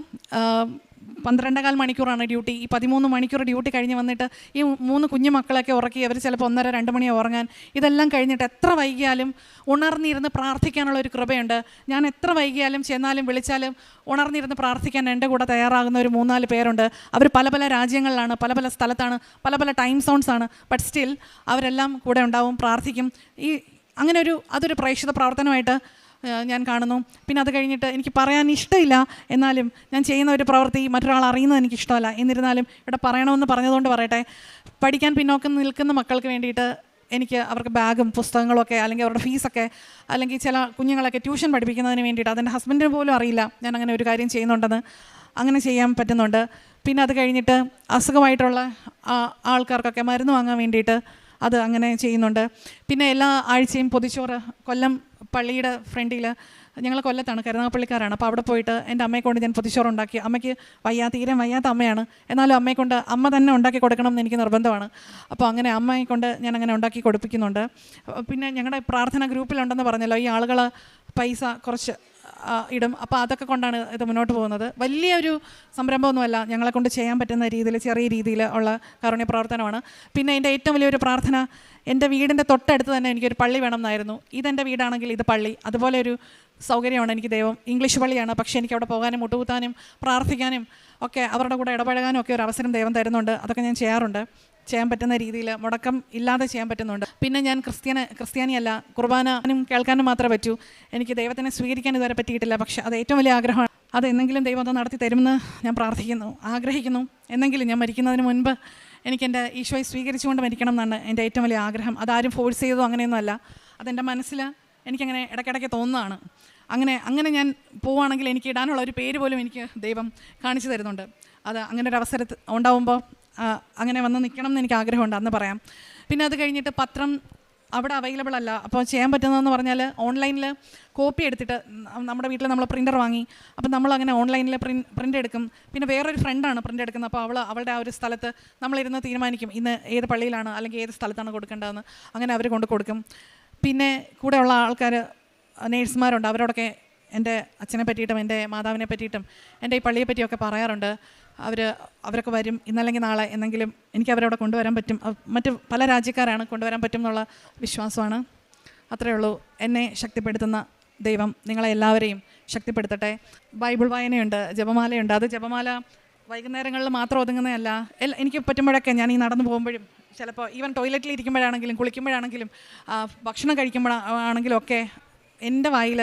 12.25 മണിക്കൂറാണ് ഡ്യൂട്ടി. ഈ 13 മണിക്കൂർ ഡ്യൂട്ടി കഴിഞ്ഞ് വന്നിട്ട് ഈ 3 കുഞ്ഞു മക്കളൊക്കെ ഉറക്കി അവർ ചിലപ്പോൾ 1:30-2 മണിയോ ഉറങ്ങാൻ. ഇതെല്ലാം കഴിഞ്ഞിട്ട് എത്ര വൈകിയാലും ഉണർന്നിരുന്ന് പ്രാർത്ഥിക്കാനുള്ള ഒരു കൃപയുണ്ട്. ഞാൻ എത്ര വൈകിയാലും ചെന്നാലും വിളിച്ചാലും ഉണർന്നിരുന്ന് പ്രാർത്ഥിക്കാൻ എൻ്റെ കൂടെ തയ്യാറാകുന്ന ഒരു 3-4 പേരുണ്ട്. അവർ പല പല രാജ്യങ്ങളിലാണ്, പല പല സ്ഥലത്താണ്, പല പല ടൈം സോൺസാണ്. ബട്ട് സ്റ്റിൽ അവരെല്ലാം കൂടെ ഉണ്ടാവും, പ്രാർത്ഥിക്കും. അങ്ങനെ അതൊരു പ്രേക്ഷിത പ്രവർത്തനമായിട്ട് ഞാൻ കാണുന്നു. പിന്നെ അത് കഴിഞ്ഞിട്ട് എനിക്ക് പറയാൻ ഇഷ്ടമില്ല, എന്നാലും ഞാൻ ചെയ്യുന്ന ഒരു പ്രവൃത്തി മറ്റൊരാൾ അറിയുന്നത് എനിക്കിഷ്ടമല്ല. എന്നിരുന്നാലും ഇവിടെ പറയണമെന്ന് പറഞ്ഞതുകൊണ്ട് പറയട്ടെ. പഠിക്കാൻ പിന്നോക്കം നിൽക്കുന്ന മക്കൾക്ക് വേണ്ടിയിട്ട് എനിക്ക് അവർക്ക് ബാഗും പുസ്തകങ്ങളൊക്കെ, അല്ലെങ്കിൽ അവരുടെ ഫീസൊക്കെ, അല്ലെങ്കിൽ ചില കുഞ്ഞുങ്ങളൊക്കെ ട്യൂഷൻ പഠിപ്പിക്കുന്നതിന് വേണ്ടിയിട്ട് അതെൻ്റെ ഹസ്ബൻഡിന് പോലും അറിയില്ല ഞാൻ അങ്ങനെ ഒരു കാര്യം ചെയ്യുന്നുണ്ടെന്ന്. അങ്ങനെ ചെയ്യാൻ പറ്റുന്നുണ്ട്. പിന്നെ അത് കഴിഞ്ഞിട്ട് അസുഖമായിട്ടുള്ള ആൾക്കാർക്കൊക്കെ മരുന്ന് വാങ്ങാൻ വേണ്ടിയിട്ട് അത് അങ്ങനെ ചെയ്യുന്നുണ്ട്. പിന്നെ എല്ലാ ആഴ്ചയും പൊതിച്ചോറ് കൊല്ലം പള്ളിയുടെ ഫ്രണ്ടിൽ, ഞങ്ങൾ കൊല്ലത്താണ്, കരുനാഗപ്പള്ളിക്കാരാണ്. അപ്പോൾ അവിടെ പോയിട്ട് എൻ്റെ അമ്മയെ കൊണ്ട് ഞാൻ പൊതിച്ചോറ് ഉണ്ടാക്കി. അമ്മയ്ക്ക് തീരെ വയ്യാത്ത അമ്മയാണ്, എന്നാലും അമ്മയെ കൊണ്ട് അമ്മ തന്നെ ഉണ്ടാക്കി കൊടുക്കണം എന്ന് എനിക്ക് നിർബന്ധമാണ്. അപ്പോൾ അങ്ങനെ അമ്മയെ കൊണ്ട് ഞാൻ അങ്ങനെ ഉണ്ടാക്കി കൊടുപ്പിക്കുന്നുണ്ട്. പിന്നെ ഞങ്ങളുടെ പ്രാർത്ഥന ഗ്രൂപ്പിലുണ്ടെന്ന് പറഞ്ഞല്ലോ, ഈ ആളുകൾ പൈസ കുറച്ച് ഇടും. അപ്പോൾ അതൊക്കെ കൊണ്ടാണ് ഇത് മുന്നോട്ട് പോകുന്നത്. വലിയൊരു സംരംഭമൊന്നുമല്ല, ഞങ്ങളെ കൊണ്ട് ചെയ്യാൻ പറ്റുന്ന രീതിയിൽ ചെറിയ രീതിയിൽ ഉള്ള കാരുണ്യ പ്രവർത്തനമാണ്. പിന്നെ എൻ്റെ ഏറ്റവും വലിയൊരു പ്രാർത്ഥന, എൻ്റെ വീടിൻ്റെ തൊട്ടടുത്ത് തന്നെ എനിക്കൊരു പള്ളി വേണം എന്നായിരുന്നു. ഇതെൻ്റെ വീടാണെങ്കിൽ ഇത് പള്ളി, അതുപോലെ ഒരു സൗകര്യമാണ് എനിക്ക് ദൈവം. ഇംഗ്ലീഷ് പള്ളിയാണ്, പക്ഷേ എനിക്ക് അവിടെ പോകാനും മുട്ടുകുത്താനും പ്രാർത്ഥിക്കാനും ഒക്കെ അവരുടെ കൂടെ ഇടപഴകാനും ഒക്കെ ഒരു അവസരം ദൈവം തരുന്നുണ്ട്. അതൊക്കെ ഞാൻ ചെയ്യാൻ പറ്റുന്ന രീതിയിൽ മുടക്കം ഇല്ലാതെ ചെയ്യാൻ പറ്റുന്നുണ്ട്. പിന്നെ ഞാൻ ക്രിസ്ത്യാനിയല്ല, കുർബാനും കേൾക്കാനും മാത്രമേ പറ്റൂ. എനിക്ക് ദൈവത്തിനെ സ്വീകരിക്കാൻ ഇതുവരെ പറ്റിയിട്ടില്ല. പക്ഷേ അത് ഏറ്റവും വലിയ ആഗ്രഹമാണ്. അത് എന്നെങ്കിലും ദൈവം അത് നടത്തി തരുമെന്ന് ഞാൻ ആഗ്രഹിക്കുന്നു. എന്നെങ്കിലും ഞാൻ മരിക്കുന്നതിന് മുൻപ് എനിക്ക് എൻ്റെ ഈശോയെ സ്വീകരിച്ചുകൊണ്ട് മരിക്കണം എന്നാണ് എൻ്റെ ഏറ്റവും വലിയ ആഗ്രഹം. അതാരും ഫോഴ്സ് ചെയ്തോ അങ്ങനെയൊന്നുമല്ല, അതെൻ്റെ മനസ്സിൽ എനിക്കങ്ങനെ ഇടയ്ക്കിടയ്ക്ക് തോന്നുന്നതാണ്. അങ്ങനെ ഞാൻ പോവുകയാണെങ്കിൽ എനിക്ക് ഇടാനുള്ള ഒരു പേര് പോലും എനിക്ക് ദൈവം കാണിച്ചു തരുന്നുണ്ട്. അത് അങ്ങനെ ഒരു അവസരത്തിൽ ഉണ്ടാവുമ്പോൾ അങ്ങനെ വന്ന് നിൽക്കണം എന്ന് എനിക്ക് ആഗ്രഹമുണ്ട്, അന്ന് പറയാം. പിന്നെ അത് കഴിഞ്ഞിട്ട് പത്രം അവിടെ അവൈലബിൾ അല്ല. അപ്പോൾ ചെയ്യാൻ പറ്റുന്നതെന്ന് പറഞ്ഞാൽ ഓൺലൈനിൽ കോപ്പി എടുത്തിട്ട്, നമ്മുടെ വീട്ടിൽ നമ്മൾ പ്രിൻ്റർ വാങ്ങി, അപ്പോൾ നമ്മളങ്ങനെ ഓൺലൈനിൽ പ്രിൻ്റ് എടുക്കും. പിന്നെ വേറൊരു ഫ്രണ്ടാണ് പ്രിൻ്റ് എടുക്കുന്നത്. അപ്പോൾ അവളുടെ ആ ഒരു സ്ഥലത്ത് നമ്മളിരുന്ന് തീരുമാനിക്കും ഇന്ന് ഏത് പള്ളിയിലാണ് അല്ലെങ്കിൽ ഏത് സ്ഥലത്താണ് കൊടുക്കേണ്ടതെന്ന്. അങ്ങനെ അവർ കൊടുക്കും. പിന്നെ കൂടെയുള്ള ആൾക്കാർ നേഴ്സുമാരുണ്ട്, അവരോടൊക്കെ എൻ്റെ അച്ഛനെ പറ്റിയിട്ടും എൻ്റെ മാതാവിനെ പറ്റിയിട്ടും എൻ്റെ ഈ പള്ളിയെ പറ്റിയൊക്കെ പറയാറുണ്ട്. അവരൊക്കെ വരും, ഇന്നല്ലെങ്കിൽ നാളെ എന്നെങ്കിലും എനിക്ക് അവരവിടെ കൊണ്ടുവരാൻ പറ്റും. മറ്റ് പല രാജ്യക്കാരാണ്, കൊണ്ടുവരാൻ പറ്റും എന്നുള്ള വിശ്വാസമാണ്. അത്രയേ ഉള്ളൂ. എന്നെ ശക്തിപ്പെടുത്തുന്ന ദൈവം നിങ്ങളെ എല്ലാവരെയും ശക്തിപ്പെടുത്തട്ടെ. ബൈബിൾ വായനയുണ്ട്, ജപമാലയുണ്ട്. അത് ജപമാല വൈകുന്നേരങ്ങളിൽ മാത്രം ഒതുങ്ങുന്നതല്ല. എനിക്ക് പറ്റുമ്പോഴൊക്കെ ഞാൻ ഈ നടന്നു പോകുമ്പോഴും, ചിലപ്പോൾ ഈവൻ ടോയ്ലറ്റിൽ ഇരിക്കുമ്പോഴാണെങ്കിലും, കുളിക്കുമ്പോഴാണെങ്കിലും, ഭക്ഷണം കഴിക്കുമ്പോഴാണെങ്കിലും ഒക്കെ എൻ്റെ വായിൽ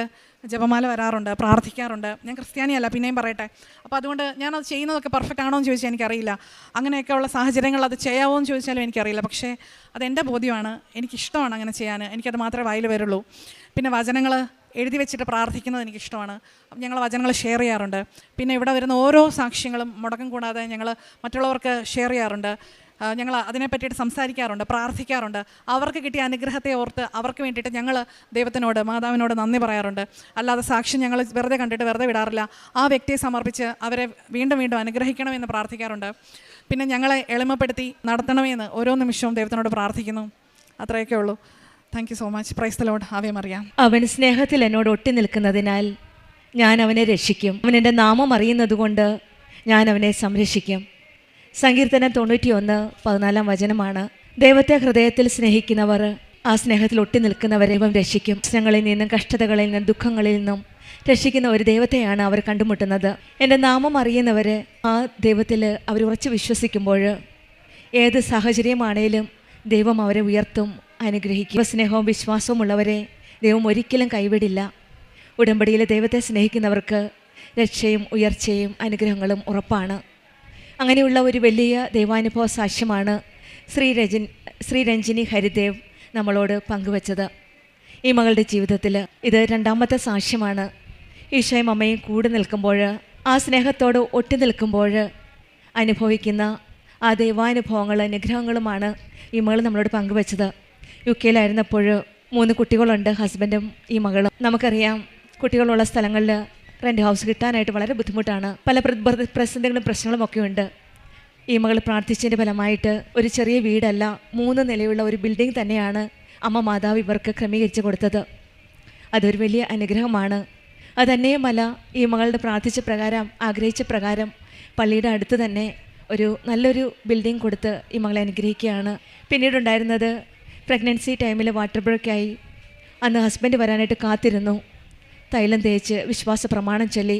ജപമാല വരാറുണ്ട്, പ്രാർത്ഥിക്കാറുണ്ട്. ഞാൻ ക്രിസ്ത്യാനിയല്ല, പിന്നെയും പറയട്ടെ. അപ്പോൾ അതുകൊണ്ട് ഞാനത് ചെയ്യുന്നതൊക്കെ പെർഫെക്റ്റ് ആണോ എന്ന് ചോദിച്ചാൽ എനിക്കറിയില്ല. അങ്ങനെയൊക്കെയുള്ള സാഹചര്യങ്ങൾ അത് ചെയ്യാമോ എന്ന് ചോദിച്ചാലും എനിക്കറിയില്ല. പക്ഷേ അതെൻ്റെ ബോധ്യമാണ്, എനിക്കിഷ്ടമാണ് അങ്ങനെ ചെയ്യാൻ. എനിക്കത് മാത്രമേ വായിൽ വരുള്ളൂ. പിന്നെ വചനങ്ങൾ എഴുതി വെച്ചിട്ട് പ്രാർത്ഥിക്കുന്നത് എനിക്കിഷ്ടമാണ്. ഞങ്ങൾ വചനങ്ങൾ ഷെയർ ചെയ്യാറുണ്ട്. പിന്നെ ഇവിടെ വരുന്ന ഓരോ സാക്ഷ്യങ്ങളും മുടക്കം കൂടാതെ ഞങ്ങൾ മറ്റുള്ളവർക്ക് ഷെയർ ചെയ്യാറുണ്ട്. ഞങ്ങൾ അതിനെ പറ്റിയിട്ട് സംസാരിക്കാറുണ്ട്, പ്രാർത്ഥിക്കാറുണ്ട്. അവർക്ക് കിട്ടിയ അനുഗ്രഹത്തെ ഓർത്ത് അവർക്ക് വേണ്ടിയിട്ട് ഞങ്ങൾ ദൈവത്തിനോട്, മാതാവിനോട് നന്ദി പറയാറുണ്ട്. അല്ലാതെ സാക്ഷ്യം ഞങ്ങൾ വെറുതെ കണ്ടിട്ട് വെറുതെ വിടാറില്ല. ആ വ്യക്തിയെ സമർപ്പിച്ച് അവരെ വീണ്ടും വീണ്ടും അനുഗ്രഹിക്കണമെന്ന് പ്രാർത്ഥിക്കാറുണ്ട്. പിന്നെ ഞങ്ങളെ എളിമപ്പെടുത്തി നടത്തണമെന്ന് ഓരോ നിമിഷവും ദൈവത്തിനോട് പ്രാർത്ഥിക്കുന്നു. അത്രയൊക്കെ ഉള്ളൂ. Thank you so much. Praise the Lord. Ave Maria. അവൻ സ്നേഹത്തിൽ എന്നോട് ഒട്ടി നിൽക്കുന്നതിനാൽ ഞാൻ അവനെ രക്ഷിക്കും. അവൻ എൻ്റെ നാമം അറിയുന്നത് കൊണ്ട് ഞാൻ അവനെ സംരക്ഷിക്കും. സങ്കീർത്തനം 91:14 വചനമാണ്. ദൈവത്തെ ഹൃദയത്തിൽ സ്നേഹിക്കുന്നവർ, ആ സ്നേഹത്തിൽ ഒട്ടി നിൽക്കുന്നവരെ ദൈവം രക്ഷിക്കും. പ്രശ്നങ്ങളിൽ നിന്നും, കഷ്ടതകളിൽ നിന്നും, ദുഃഖങ്ങളിൽ നിന്നും രക്ഷിക്കുന്ന ഒരു ദൈവത്തെയാണ് അവർ കണ്ടുമുട്ടുന്നത്. എൻ്റെ നാമം അറിയുന്നവർ ആ ദൈവത്തിൽ അവർ ഉറച്ചു വിശ്വസിക്കുമ്പോൾ ഏത് സാഹചര്യമാണേലും ദൈവം അവരെ ഉയർത്തും, അനുഗ്രഹിക്കും. സ്നേഹവും വിശ്വാസവും ഉള്ളവരെ ദൈവം ഒരിക്കലും കൈവിടില്ല. ഉടമ്പടിയിൽ ദൈവത്തെ സ്നേഹിക്കുന്നവർക്ക് രക്ഷയും ഉയർച്ചയും അനുഗ്രഹങ്ങളും ഉറപ്പാണ്. അങ്ങനെയുള്ള ഒരു വലിയ ദൈവാനുഭവ സാക്ഷ്യമാണ് ശ്രീ രഞ്ജിനി ഹരിദേവ് നമ്മളോട് പങ്കുവച്ചത്. ഈ മകളുടെ ജീവിതത്തിൽ ഇത് 2ാമത്തെ സാക്ഷ്യമാണ്. ഈശോയും അമ്മയും കൂടെ നിൽക്കുമ്പോൾ, ആ സ്നേഹത്തോട് ഒട്ടി നിൽക്കുമ്പോൾ അനുഭവിക്കുന്ന ആ ദൈവാനുഭവങ്ങൾ, അനുഗ്രഹങ്ങളുമാണ് ഈ മകൾ നമ്മളോട് പങ്കുവച്ചത്. UK ലായിരുന്നപ്പോൾ 3 കുട്ടികളുണ്ട്, ഹസ്ബൻഡും ഈ മകളും. നമുക്കറിയാം, കുട്ടികളുള്ള സ്ഥലങ്ങളിൽ റെൻ്റ് ഹൗസ് കിട്ടാനായിട്ട് വളരെ ബുദ്ധിമുട്ടാണ്. പല പ്രതിസന്ധികളും പ്രശ്നങ്ങളും ഒക്കെ ഉണ്ട്. ഈ മകൾ പ്രാർത്ഥിച്ചതിൻ്റെ ഫലമായിട്ട് ഒരു ചെറിയ വീടല്ല, 3 നിലയുള്ള ഒരു ബിൽഡിംഗ് തന്നെയാണ് അമ്മ മാതാവ് ഇവർക്ക് ക്രമീകരിച്ച് കൊടുത്തത്. അതൊരു വലിയ അനുഗ്രഹമാണ്. അതുതന്നെയുമല്ല, ഈ മകളുടെ പ്രാർത്ഥിച്ച പ്രകാരം, ആഗ്രഹിച്ച പ്രകാരം പള്ളിയുടെ അടുത്ത് തന്നെ ഒരു നല്ലൊരു ബിൽഡിംഗ് കൊടുത്ത് ഈ മകളെ അനുഗ്രഹിക്കുകയാണ്. പിന്നീടുണ്ടായിരുന്നത് പ്രഗ്നൻസി ടൈമിൽ വാട്ടർ ബ്രേക്കായി. അന്ന് ഹസ്ബൻഡ് വരാനായിട്ട് കാത്തിരുന്നു. തൈലം തേച്ച് വിശ്വാസ പ്രമാണം ചൊല്ലി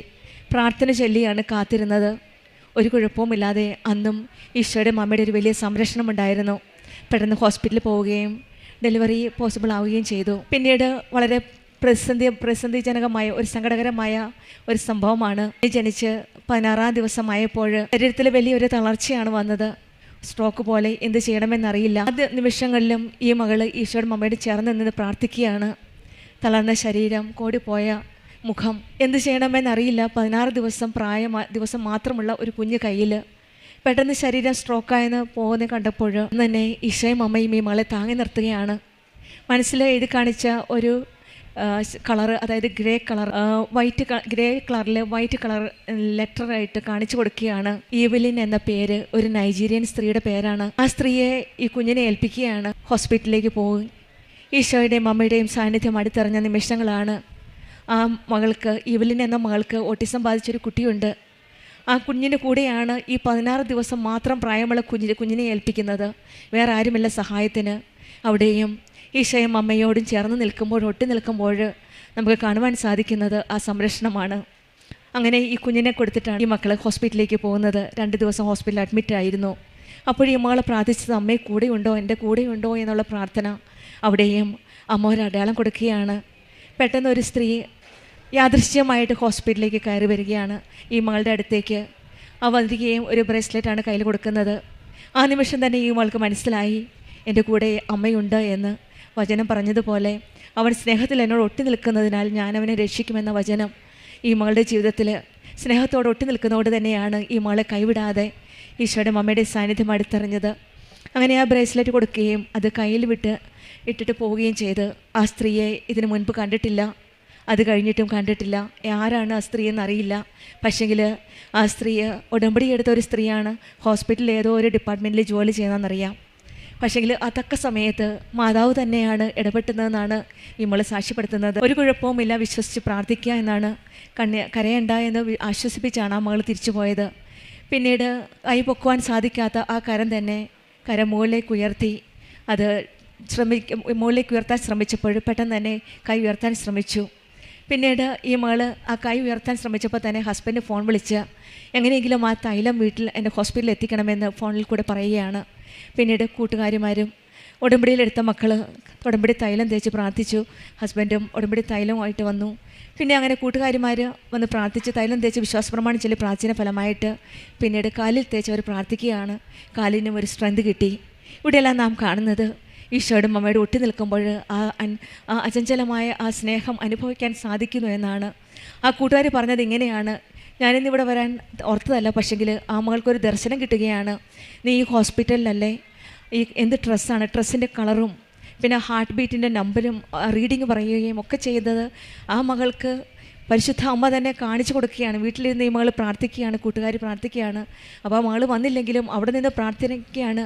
പ്രാർത്ഥന ചൊല്ലിയാണ് കാത്തിരുന്നത്. ഒരു കുഴപ്പവുമില്ലാതെ അന്നും ഈശോയുടെ മമ്മയുടെ ഒരു വലിയ സംരക്ഷണം ഉണ്ടായിരുന്നു. പെട്ടെന്ന് ഹോസ്പിറ്റലിൽ പോവുകയും ഡെലിവറി പോസിബിൾ ആവുകയും ചെയ്തു. പിന്നീട് വളരെ പ്രതിസന്ധിജനകമായ ഒരു സങ്കടകരമായ ഒരു സംഭവമാണ്. ജനിച്ച് 16-ാം ദിവസമായപ്പോൾ ശരീരത്തിൽ വലിയൊരു തളർച്ചയാണ് വന്നത്. സ്ട്രോക്ക് പോലെ. എന്ത് ചെയ്യണമെന്നറിയില്ല. ആദ്യ നിമിഷങ്ങളിലും ഈ മകള് ഈശോയുടെ മമ്മയോട് ചേർന്ന് നിന്ന് പ്രാർത്ഥിക്കുകയാണ്. തളർന്ന ശരീരം, കോടിപ്പോയ മുഖം, എന്ത് ചെയ്യണമെന്നറിയില്ല. 16 ദിവസം മാത്രമുള്ള ഒരു കുഞ്ഞ് കയ്യിൽ പെട്ടെന്ന് ശരീരം സ്ട്രോക്കായെന്ന് പോകുന്നത് കണ്ടപ്പോൾ തന്നെ ഈശോയും അമ്മയും ഈ മകളെ താങ്ങി നിർത്തുകയാണ്. മനസ്സിൽ എഴുതി കാണിച്ച ഒരു കളർ, അതായത് ഗ്രേ കളറിൽ വൈറ്റ് കളർ ലെറ്ററായിട്ട് കാണിച്ചു കൊടുക്കുകയാണ്. ഈവലിൻ എന്ന പേര് ഒരു നൈജീരിയൻ സ്ത്രീയുടെ പേരാണ്. ആ സ്ത്രീയെ ഈ കുഞ്ഞിനെ ഏൽപ്പിക്കുകയാണ്. ഹോസ്പിറ്റലിലേക്ക് പോകും. ഈശോയുടെയും അമ്മയുടെയും സാന്നിധ്യം അടുത്തെറിഞ്ഞ നിമിഷങ്ങളാണ്. ആ മകൾക്ക്, ഈവലിൻ എന്ന മകൾക്ക് ഓട്ടിസം ബാധിച്ചൊരു കുട്ടിയുണ്ട്. ആ കുഞ്ഞിൻ്റെ കൂടെയാണ് ഈ 16 ദിവസം മാത്രം പ്രായമുള്ള കുഞ്ഞിനെ ഏൽപ്പിക്കുന്നത്. വേറെ ആരുമില്ല സഹായത്തിന്. അവിടെയും ഈശോയും അമ്മയോടും ചേർന്ന് നിൽക്കുമ്പോൾ, ഒട്ടി നിൽക്കുമ്പോൾ നമുക്ക് കാണുവാൻ സാധിക്കുന്നത് ആ സംരക്ഷണമാണ്. അങ്ങനെ ഈ കുഞ്ഞിനെ കൊടുത്തിട്ടാണ് ഈ മക്കൾ ഹോസ്പിറ്റലിലേക്ക് പോകുന്നത്. 2 ദിവസം ഹോസ്പിറ്റലിൽ അഡ്മിറ്റ് ആയിരുന്നു. അപ്പോൾ ഈ മകളെ പ്രാർത്ഥിച്ചത്, അമ്മയെ കൂടെയുണ്ടോ, എൻ്റെ കൂടെയുണ്ടോ എന്നുള്ള പ്രാർത്ഥന. അവിടെയും അമ്മ ഒരു അടയാളം കൊടുക്കുകയാണ്. പെട്ടെന്ന് ഒരു സ്ത്രീ യാദൃശ്ചികമായിട്ട് ഹോസ്പിറ്റലിലേക്ക് കയറി വരികയാണ്. ഈ മകളുടെ അടുത്തേക്ക് വരികയും ഒരു ബ്രേസ്ലെറ്റാണ് കയ്യിൽ കൊടുക്കുന്നത്. ആ നിമിഷം തന്നെ ഈ മകൾക്ക് മനസ്സിലായി, എൻ്റെ കൂടെ അമ്മയുണ്ട് എന്ന്. വചനം പറഞ്ഞതുപോലെ അവൻ സ്നേഹത്തിൽ എന്നോട് ഒട്ടി നിൽക്കുന്നതിനാൽ ഞാൻ അവനെ രക്ഷിക്കുമെന്ന വചനം ഈ മകളുടെ ജീവിതത്തിൽ സ്നേഹത്തോട് ഒട്ടി നിൽക്കുന്നതോട് തന്നെയാണ് ഈ മകളെ കൈവിടാതെ ഈശോയുടെ മമ്മയുടെ സാന്നിധ്യം അടുത്തറിഞ്ഞത്. അങ്ങനെ ആ ബ്രേസ്ലെറ്റ് കൊടുക്കുകയും അത് കയ്യിൽ ഇട്ടിട്ട് പോവുകയും ചെയ്ത്. ആ സ്ത്രീയെ ഇതിനു മുൻപ് കണ്ടിട്ടില്ല, അത് കഴിഞ്ഞിട്ടും കണ്ടിട്ടില്ല. ആരാണ് ആ സ്ത്രീ എന്നറിയില്ല. പക്ഷേങ്കിൽ ആ സ്ത്രീ ഉടമ്പടി എടുത്ത ഒരു സ്ത്രീയാണ്. ഹോസ്പിറ്റലിൽ ഏതോ ഒരു ഡിപ്പാർട്ട്മെൻറ്റിൽ ജോലി ചെയ്യുന്നതെന്നറിയാം. പക്ഷേങ്കിൽ ആ തക്ക സമയത്ത് മാതാവ് തന്നെയാണ് ഇടപെട്ടുന്നതെന്നാണ് നമ്മൾ സാക്ഷ്യപ്പെടുത്തുന്നത്. ഒരു കുഴപ്പവുമില്ല, വിശ്വസിച്ച് പ്രാർത്ഥിക്കുക എന്നാണ്. കരയണ്ട എന്ന് ആശ്വസിപ്പിച്ചാണ് ആ മകൾ തിരിച്ചു പോയത്. പിന്നീട് കൈ പൊക്കുവാൻ സാധിക്കാത്ത ആ കരം തന്നെ മുകളിലേക്ക് ഉയർത്തി. അത് മുകളിലേക്ക് ഉയർത്താൻ ശ്രമിച്ചപ്പോൾ പെട്ടെന്ന് തന്നെ കൈ ഉയർത്താൻ ശ്രമിച്ചു. പിന്നീട് ഈ മകൾ ആ കൈ ഉയർത്താൻ ശ്രമിച്ചപ്പോൾ തന്നെ ഹസ്ബൻഡ് ഫോൺ വിളിച്ച് എങ്ങനെയെങ്കിലും ആ തൈലം വീട്ടിൽ എൻ്റെ ഹോസ്പിറ്റലിൽ എത്തിക്കണമെന്ന് ഫോണിൽ കൂടെ പറയുകയാണ്. പിന്നീട് കൂട്ടുകാരിമാരും ഉടമ്പടിയിലെടുത്ത മക്കൾ ഉടമ്പടി തൈലം തേച്ച് പ്രാർത്ഥിച്ചു. ഹസ്ബൻഡും ഉടമ്പടി തൈലവുമായിട്ട് വന്നു. പിന്നെ അങ്ങനെ കൂട്ടുകാരിമാർ വന്ന് പ്രാർത്ഥിച്ച് തൈലം തേച്ച് വിശ്വാസപ്രമാണം ചൊല്ലി പ്രാർത്ഥന ഫലമായിട്ട് പിന്നീട് കാലിൽ തേച്ചവർ പ്രാർത്ഥിക്കുകയാണ്. കാലിനും ഒരു സ്ട്രെങ്ത് കിട്ടി. ഇവിടെയെല്ലാം നാം കാണുന്നത് ഈശോയുടെ മമ്മയുടെ ഒട്ടി നിൽക്കുമ്പോൾ ആ അചഞ്ചലമായ ആ സ്നേഹം അനുഭവിക്കാൻ സാധിക്കുന്നു എന്നാണ്. ആ കൂട്ടുകാർ പറഞ്ഞത് ഇങ്ങനെയാണ്, ഞാനിന്നിവിടെ വരാൻ ഓർത്തതല്ല, പക്ഷെങ്കിൽ ആ മകൾക്കൊരു ദർശനം കിട്ടുകയാണ്. നീ ഈ ഹോസ്പിറ്റലിലല്ലേ, ഈ എന്ത് ഡ്രസ്സാണ്, ഡ്രസ്സിൻ്റെ കളറും പിന്നെ ഹാർട്ട് ബീറ്റിൻ്റെ നമ്പരും റീഡിങ് പറയുകയും ഒക്കെ ചെയ്തത് ആ മകൾക്ക് പരിശുദ്ധ അമ്മ തന്നെ കാണിച്ചു കൊടുക്കുകയാണ്. വീട്ടിലിരുന്ന് ഈ മകൾ പ്രാർത്ഥിക്കുകയാണ്, കൂട്ടുകാർ പ്രാർത്ഥിക്കുകയാണ്. അപ്പോൾ ആ മകൾ വന്നില്ലെങ്കിലും അവിടെ നിന്ന് പ്രാർത്ഥിക്കുകയാണ്.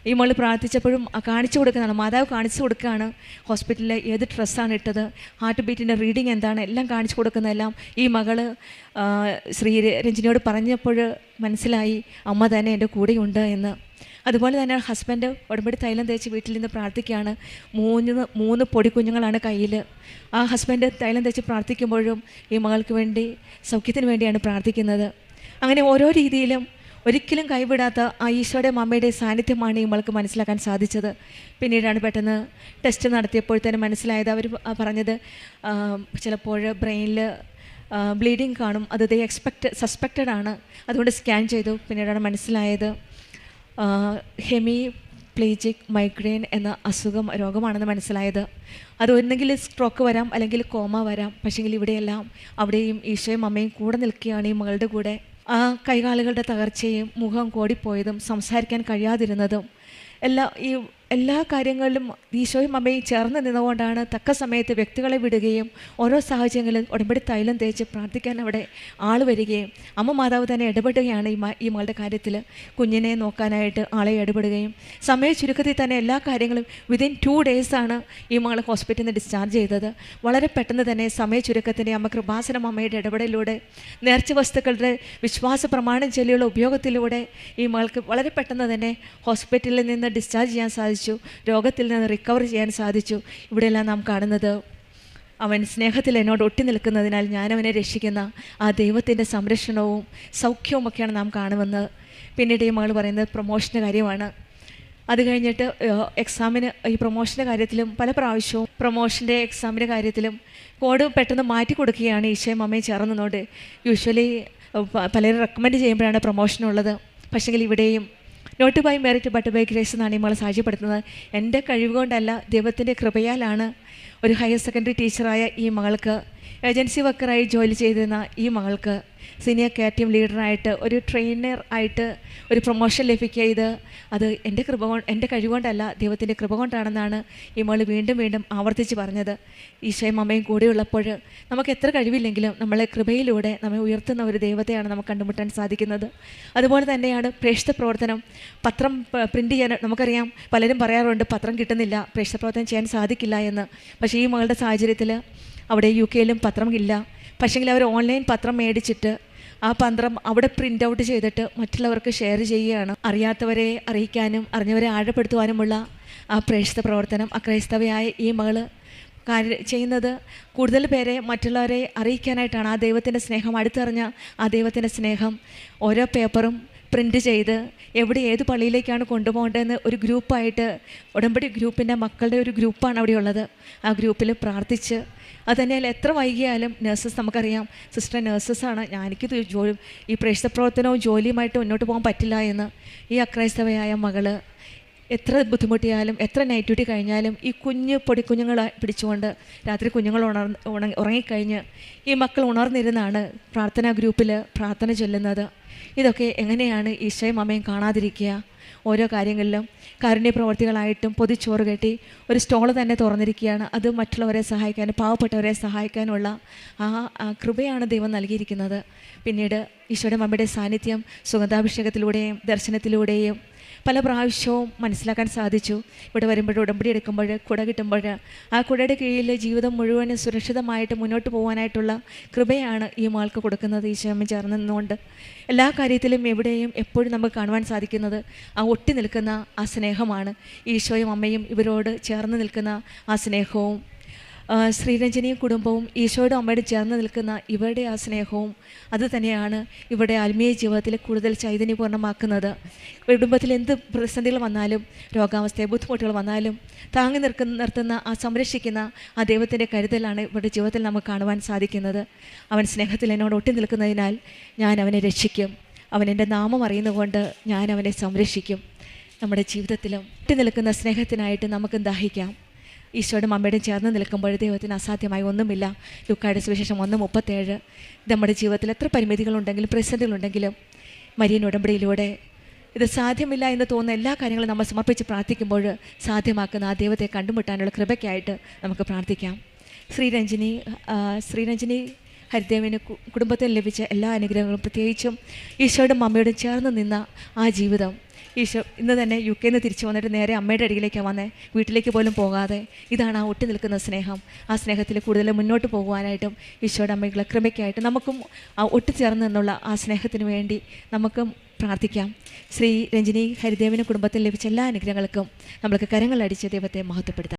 ഈ മകൾ പ്രാർത്ഥിച്ചപ്പോഴും കാണിച്ചു കൊടുക്കുന്നതാണ്, മാതാവ് കാണിച്ചു കൊടുക്കുകയാണ്. ഹോസ്പിറ്റലിൽ ഏത് ഡ്രസ്സാണ് ഇട്ടത്, ഹാർട്ട് ബീറ്റിൻ്റെ റീഡിങ് എന്താണ്, എല്ലാം കാണിച്ചു കൊടുക്കുന്നതെല്ലാം ഈ മകൾ ശ്രീ രഞ്ജിനിയോട് പറഞ്ഞപ്പോൾ മനസ്സിലായി അമ്മ തന്നെ എൻ്റെ കൂടെയുണ്ട് എന്ന്. അതുപോലെ തന്നെ ഹസ്ബൻഡ് ഉടമ്പടി തൈലം തേച്ച് വീട്ടിൽ നിന്ന് പ്രാർത്ഥിക്കുകയാണ്. 3 പൊടിക്കുഞ്ഞുങ്ങളാണ് കയ്യിൽ. ആ ഹസ്ബൻഡ് തൈലം തേച്ച് പ്രാർത്ഥിക്കുമ്പോഴും ഈ മകൾക്ക് വേണ്ടി സൗഖ്യത്തിന് വേണ്ടിയാണ് പ്രാർത്ഥിക്കുന്നത്. അങ്ങനെ ഓരോ രീതിയിലും ഒരിക്കലും കൈവിടാത്ത ആ ഈശോയുടെ മമ്മയുടെ സാന്നിധ്യമാണ് ഈ മകൾക്ക് മനസ്സിലാക്കാൻ സാധിച്ചത്. പിന്നീടാണ് പെട്ടെന്ന് ടെസ്റ്റ് നടത്തിയപ്പോൾ തന്നെ മനസ്സിലായത്. അവർ പറഞ്ഞത് ചിലപ്പോൾ ബ്രെയിനിൽ ബ്ലീഡിങ് കാണും, അത് സസ്പെക്റ്റഡ് ആണ്, അതുകൊണ്ട് സ്കാൻ ചെയ്തു. പിന്നീടാണ് മനസ്സിലായത് ഹെമിപ്ലേജിക് മൈഗ്രെയിൻ എന്ന രോഗമാണെന്ന് മനസ്സിലായത്. അത് ഒന്നെങ്കിൽ സ്ട്രോക്ക് വരാം, അല്ലെങ്കിൽ കോമ വരാം. പക്ഷേങ്കിൽ ഇവിടെയെല്ലാം അവിടെയും ഈശോയും അമ്മയും കൂടെ നിൽക്കുകയാണ് ഈ മകളുടെ കൂടെ. ആ കൈകാലുകളുടെ തകർച്ചയും മുഖം കോടിപ്പോയതും സംസാരിക്കാൻ കഴിയാതിരുന്നതും എല്ലാം ഈ എല്ലാ കാര്യങ്ങളിലും ഈശോയും അമ്മയും ചേർന്ന് നിന്നുകൊണ്ടാണ് തക്ക സമയത്ത് വ്യക്തികളെ വിടുകയും ഓരോ സാഹചര്യങ്ങളിൽ ഉടമ്പടി തൈലം തേച്ച് പ്രാർത്ഥിക്കാൻ അവിടെ ആൾ വരികയും അമ്മ മാതാവ് തന്നെ ഇടപെടുകയാണ് ഈ മകളുടെ കാര്യത്തിൽ. കുഞ്ഞിനെ നോക്കാനായിട്ട് ആളെ ഇടപെടുകയും സമയ ചുരുക്കത്തിൽ തന്നെ എല്ലാ കാര്യങ്ങളും വിതിൻ 2 ഡേയ്സാണ് ഈ മകളെ ഹോസ്പിറ്റലിൽ നിന്ന് ഡിസ്ചാർജ് ചെയ്തത്. വളരെ പെട്ടെന്ന് തന്നെ സമയ ചുരുക്കത്തിൻ്റെ അമ്മ കൃപാസനം അമ്മയുടെ ഇടപെടലിലൂടെ നേർച്ച വസ്തുക്കളുടെ വിശ്വാസ പ്രമാണം ചൊല്ലിയുള്ള ഉപയോഗത്തിലൂടെ ഈ മകൾക്ക് വളരെ പെട്ടെന്ന് തന്നെ ഹോസ്പിറ്റലിൽ നിന്ന് ഡിസ്ചാർജ് ചെയ്യാൻ സാധിച്ചു. രോഗത്തിൽ നിന്ന് റിക്കവർ ചെയ്യാൻ സാധിച്ചു. ഇവിടെയെല്ലാം നാം കാണുന്നത് അവൻ സ്നേഹത്തിൽ എന്നോട് ഒട്ടി നിൽക്കുന്നതിനാൽ ഞാനവനെ രക്ഷിക്കുന്ന ആ ദൈവത്തിൻ്റെ സംരക്ഷണവും സൗഖ്യവുമൊക്കെയാണ് നാം കാണുന്നത്. പിന്നീട് ഈ മകൾ പറയുന്നത് പ്രൊമോഷൻ്റെ കാര്യമാണ്. അത് കഴിഞ്ഞിട്ട് എക്സാമിന് ഈ പ്രൊമോഷൻ്റെ കാര്യത്തിലും പല പ്രാവശ്യവും പ്രൊമോഷൻ്റെ എക്സാമിൻ്റെ കാര്യത്തിലും കോഡ് പെട്ടെന്ന് മാറ്റി കൊടുക്കുകയാണ് ഈശോയും അമ്മയും ചേർന്നുകൊണ്ട്. യൂഷ്വലി പലരും റെക്കമെൻഡ് ചെയ്യുമ്പോഴാണ് പ്രൊമോഷനുള്ളത്. പക്ഷേങ്കിൽ ഇവിടെയും not by merit but by grace എന്നാണ് ഈ മകൾ സാക്ഷ്യപ്പെടുത്തുന്നത്. എൻ്റെ കഴിവ് കൊണ്ടല്ല, ദൈവത്തിൻ്റെ കൃപയാലാണ് ഒരു ഹയർ സെക്കൻഡറി ടീച്ചറായ ഈ മകൾക്ക്, ഏജൻസി വർക്കറായി ജോലി ചെയ്തിരുന്ന ഈ മകൾക്ക് സീനിയർ കെയർ ടീം ലീഡറായിട്ട് ഒരു ട്രെയിനർ ആയിട്ട് ഒരു പ്രൊമോഷൻ ലഭിക്കുക. അത് എൻ്റെ കഴിവുകൊണ്ടല്ല, ദൈവത്തിൻ്റെ കൃപ കൊണ്ടാണെന്നാണ് ഈ മകൾ വീണ്ടും വീണ്ടും ആവർത്തിച്ച് പറഞ്ഞത്. ഈശോയും അമ്മയും കൂടെയുള്ളപ്പോൾ നമുക്ക് എത്ര കഴിവില്ലെങ്കിലും നമ്മളെ കൃപയിലൂടെ നമ്മെ ഉയർത്തുന്ന ഒരു ദൈവത്തെയാണ് നമുക്ക് കണ്ടുമുട്ടാൻ സാധിക്കുന്നത്. അതുപോലെ തന്നെയാണ് പ്രേക്ഷിത പ്രവർത്തനം. പത്രം പ്രിൻ്റ് ചെയ്യാൻ നമുക്കറിയാം, പലരും പറയാറുണ്ട് പത്രം കിട്ടുന്നില്ല, പ്രേക്ഷിത പ്രവർത്തനം ചെയ്യാൻ സാധിക്കില്ല എന്ന്. പക്ഷേ ഈ മകളുടെ സാഹചര്യത്തിൽ അവിടെ UK പത്രം ഇല്ല. പക്ഷേങ്കിൽ അവർ ഓൺലൈൻ പത്രം മേടിച്ചിട്ട് ആ പത്രം അവിടെ പ്രിൻ്റ് ഔട്ട് ചെയ്തിട്ട് മറ്റുള്ളവർക്ക് ഷെയർ ചെയ്യുകയാണ്. അറിയാത്തവരെ അറിയിക്കാനും അറിഞ്ഞവരെ ആഴപ്പെടുത്തുവാനുമുള്ള ആ പ്രേക്ഷിത പ്രവർത്തനം അക്രൈസ്തവയായ ഈ മകൾ ചെയ്യുന്നത് കൂടുതൽ പേരെ മറ്റുള്ളവരെ അറിയിക്കാനായിട്ടാണ്. ആ ദൈവത്തിൻ്റെ സ്നേഹം, അടുത്തറിഞ്ഞ ആ ദൈവത്തിൻ്റെ സ്നേഹം ഓരോ പേപ്പറും പ്രിൻ്റ് ചെയ്ത് എവിടെ ഏത് പള്ളിയിലേക്കാണ് കൊണ്ടുപോകേണ്ടതെന്ന് ഒരു ഗ്രൂപ്പായിട്ട്, ഉടമ്പടി ഗ്രൂപ്പിൻ്റെ മക്കളുടെ ഒരു ഗ്രൂപ്പാണ് അവിടെ ഉള്ളത്. ആ ഗ്രൂപ്പിൽ പ്രാർത്ഥിച്ച് അത് തന്നെയല്ല, എത്ര വൈകിയാലും നേഴ്സസ്, നമുക്കറിയാം സിസ്റ്റർ നേഴ്സസാണ്, എനിക്ക് ഈ പ്രേക്ഷിത പ്രവർത്തനവും ജോലിയുമായിട്ട് മുന്നോട്ട് പോകാൻ പറ്റില്ല എന്ന് ഈ അക്രൈസ്തവയായ മകൾ എത്ര ബുദ്ധിമുട്ടിയാലും എത്ര നൈറ്റ് ഡ്യൂട്ടി കഴിഞ്ഞാലും ഈ പൊടിക്കുഞ്ഞുങ്ങളെ പിടിച്ചുകൊണ്ട് രാത്രി കുഞ്ഞുങ്ങൾ ഉറങ്ങിക്കഴിഞ്ഞ് ഈ മക്കൾ ഉണർന്നിരുന്നാണ് പ്രാർത്ഥനാ ഗ്രൂപ്പിൽ പ്രാർത്ഥന ചൊല്ലുന്നത്. ഇതൊക്കെ എങ്ങനെയാണ് ഈശോയും അമ്മയും കാണാതിരിക്കുക? ഓരോ കാര്യങ്ങളിലും കാരുണ്യ പ്രവർത്തികളായിട്ടും പൊതിച്ചോറ് കെട്ടി ഒരു സ്റ്റോൾ തന്നെ തുറന്നിരിക്കുകയാണ്. അത് മറ്റുള്ളവരെ സഹായിക്കാനും പാവപ്പെട്ടവരെ സഹായിക്കാനുള്ള ആ കൃപയാണ് ദൈവം നൽകിയിരിക്കുന്നത്. പിന്നീട് ഈശോയുടെ അമ്മയുടെ സാന്നിധ്യം സുഗന്ധാഭിഷേകത്തിലൂടെയും ദർശനത്തിലൂടെയും പല പ്രാവശ്യവും മനസ്സിലാക്കാൻ സാധിച്ചു. ഇവിടെ വരുമ്പോൾ, ഉടമ്പടി എടുക്കുമ്പോൾ, കുട കിട്ടുമ്പോൾ ആ കുടയുടെ കീഴിൽ ജീവിതം മുഴുവനും സുരക്ഷിതമായിട്ട് മുന്നോട്ട് പോകാനായിട്ടുള്ള കൃപയാണ് ഈ മകൾക്ക് കൊടുക്കുന്നത്. ഈശോയമ്മ ചേർന്ന് നിന്നുകൊണ്ട് എല്ലാ കാര്യത്തിലും എവിടെയും എപ്പോഴും നമുക്ക് കാണുവാൻ സാധിക്കുന്നത് ആ ഒട്ടി നിൽക്കുന്ന ആ സ്നേഹമാണ്. ഈശോയും അമ്മയും ഇവരോട് ചേർന്ന് നിൽക്കുന്ന ആ സ്നേഹവും ശ്രീരഞ്ജനിയും കുടുംബവും ഈശോയുടെ അമ്മയോട് ചേർന്ന് നിൽക്കുന്ന ഇവരുടെ ആ സ്നേഹവും അത് തന്നെയാണ് ഇവരുടെ ആത്മീയ ജീവിതത്തിൽ കൂടുതൽ ചൈതന്യപൂർണ്ണമാക്കുന്നത്. കുടുംബത്തിൽ എന്ത് പ്രതിസന്ധികൾ വന്നാലും, രോഗാവസ്ഥ, ബുദ്ധിമുട്ടുകൾ വന്നാലും താങ്ങി നിർത്തുന്ന സംരക്ഷിക്കുന്ന ആ ദൈവത്തിൻ്റെ കരുതലാണ് ഇവരുടെ ജീവിതത്തിൽ നമുക്ക് കാണുവാൻ സാധിക്കുന്നത്. അവൻ സ്നേഹത്തിൽ എന്നോട് ഒട്ടി നിൽക്കുന്നതിനാൽ ഞാൻ അവനെ രക്ഷിക്കും, അവൻ എൻ്റെ നാമം അറിയുന്നതുകൊണ്ട് ഞാൻ അവനെ സംരക്ഷിക്കും. നമ്മുടെ ജീവിതത്തിലും ഒട്ടി നിൽക്കുന്ന സ്നേഹത്തിനായിട്ട് നമുക്ക് ദാഹിക്കാം. ഈശോയുടെ അമ്മയുടെ ചേർന്ന് നിൽക്കുമ്പോൾ ദൈവത്തിന് അസാധ്യമായി ഒന്നുമില്ല. ലൂക്കായുടെ സുവിശേഷം 1:37. നമ്മുടെ ജീവിതത്തിൽ എത്ര പരിമിതികളുണ്ടെങ്കിലും പ്രതിസന്ധികളുണ്ടെങ്കിലും മരിയൻ ഉടമ്പടിയിലൂടെ ഇത് സാധ്യമില്ല എന്ന് തോന്നുന്ന എല്ലാ കാര്യങ്ങളും നമ്മൾ സമർപ്പിച്ച് പ്രാർത്ഥിക്കുമ്പോൾ സാധ്യമാക്കുന്ന ആ ദൈവത്തെ കണ്ടുമുട്ടാനുള്ള കൃപയ്ക്കായിട്ട് നമുക്ക് പ്രാർത്ഥിക്കാം. ശ്രീരഞ്ജനി ഹരിദേവിന് കുടുംബത്തിൽ ലഭിച്ച എല്ലാ അനുഗ്രഹങ്ങളും, പ്രത്യേകിച്ചും ഈശോയുടെ അമ്മയോട് ചേർന്ന് നിന്ന ആ ജീവിതം, ഈശോ ഇന്ന് തന്നെ UK തിരിച്ചു വന്നിട്ട് നേരെ അമ്മയുടെ അടിയിലേക്കാണ് വന്നേ, വീട്ടിലേക്ക് പോലും പോകാതെ. ഇതാണ് ആ ഒട്ടി നിൽക്കുന്ന സ്നേഹം. ആ സ്നേഹത്തിൽ കൂടുതൽ മുന്നോട്ട് പോകുവാനായിട്ടും ഈശോയുടെ അമ്മയുടെ കൃപയ്ക്കായിട്ട് നമുക്കും ആ ഒട്ടിച്ചേർന്ന് നിന്നുള്ള ആ സ്നേഹത്തിന് വേണ്ടി നമുക്കും പ്രാർത്ഥിക്കാം. ശ്രീ രഞ്ജിനി ഹരിദേവിന് കുടുംബത്തിൽ ലഭിച്ച എല്ലാ അനുഗ്രഹങ്ങൾക്കും നമ്മൾക്ക് കരങ്ങളടിച്ച് ദൈവത്തെ മഹത്വപ്പെടുത്താം.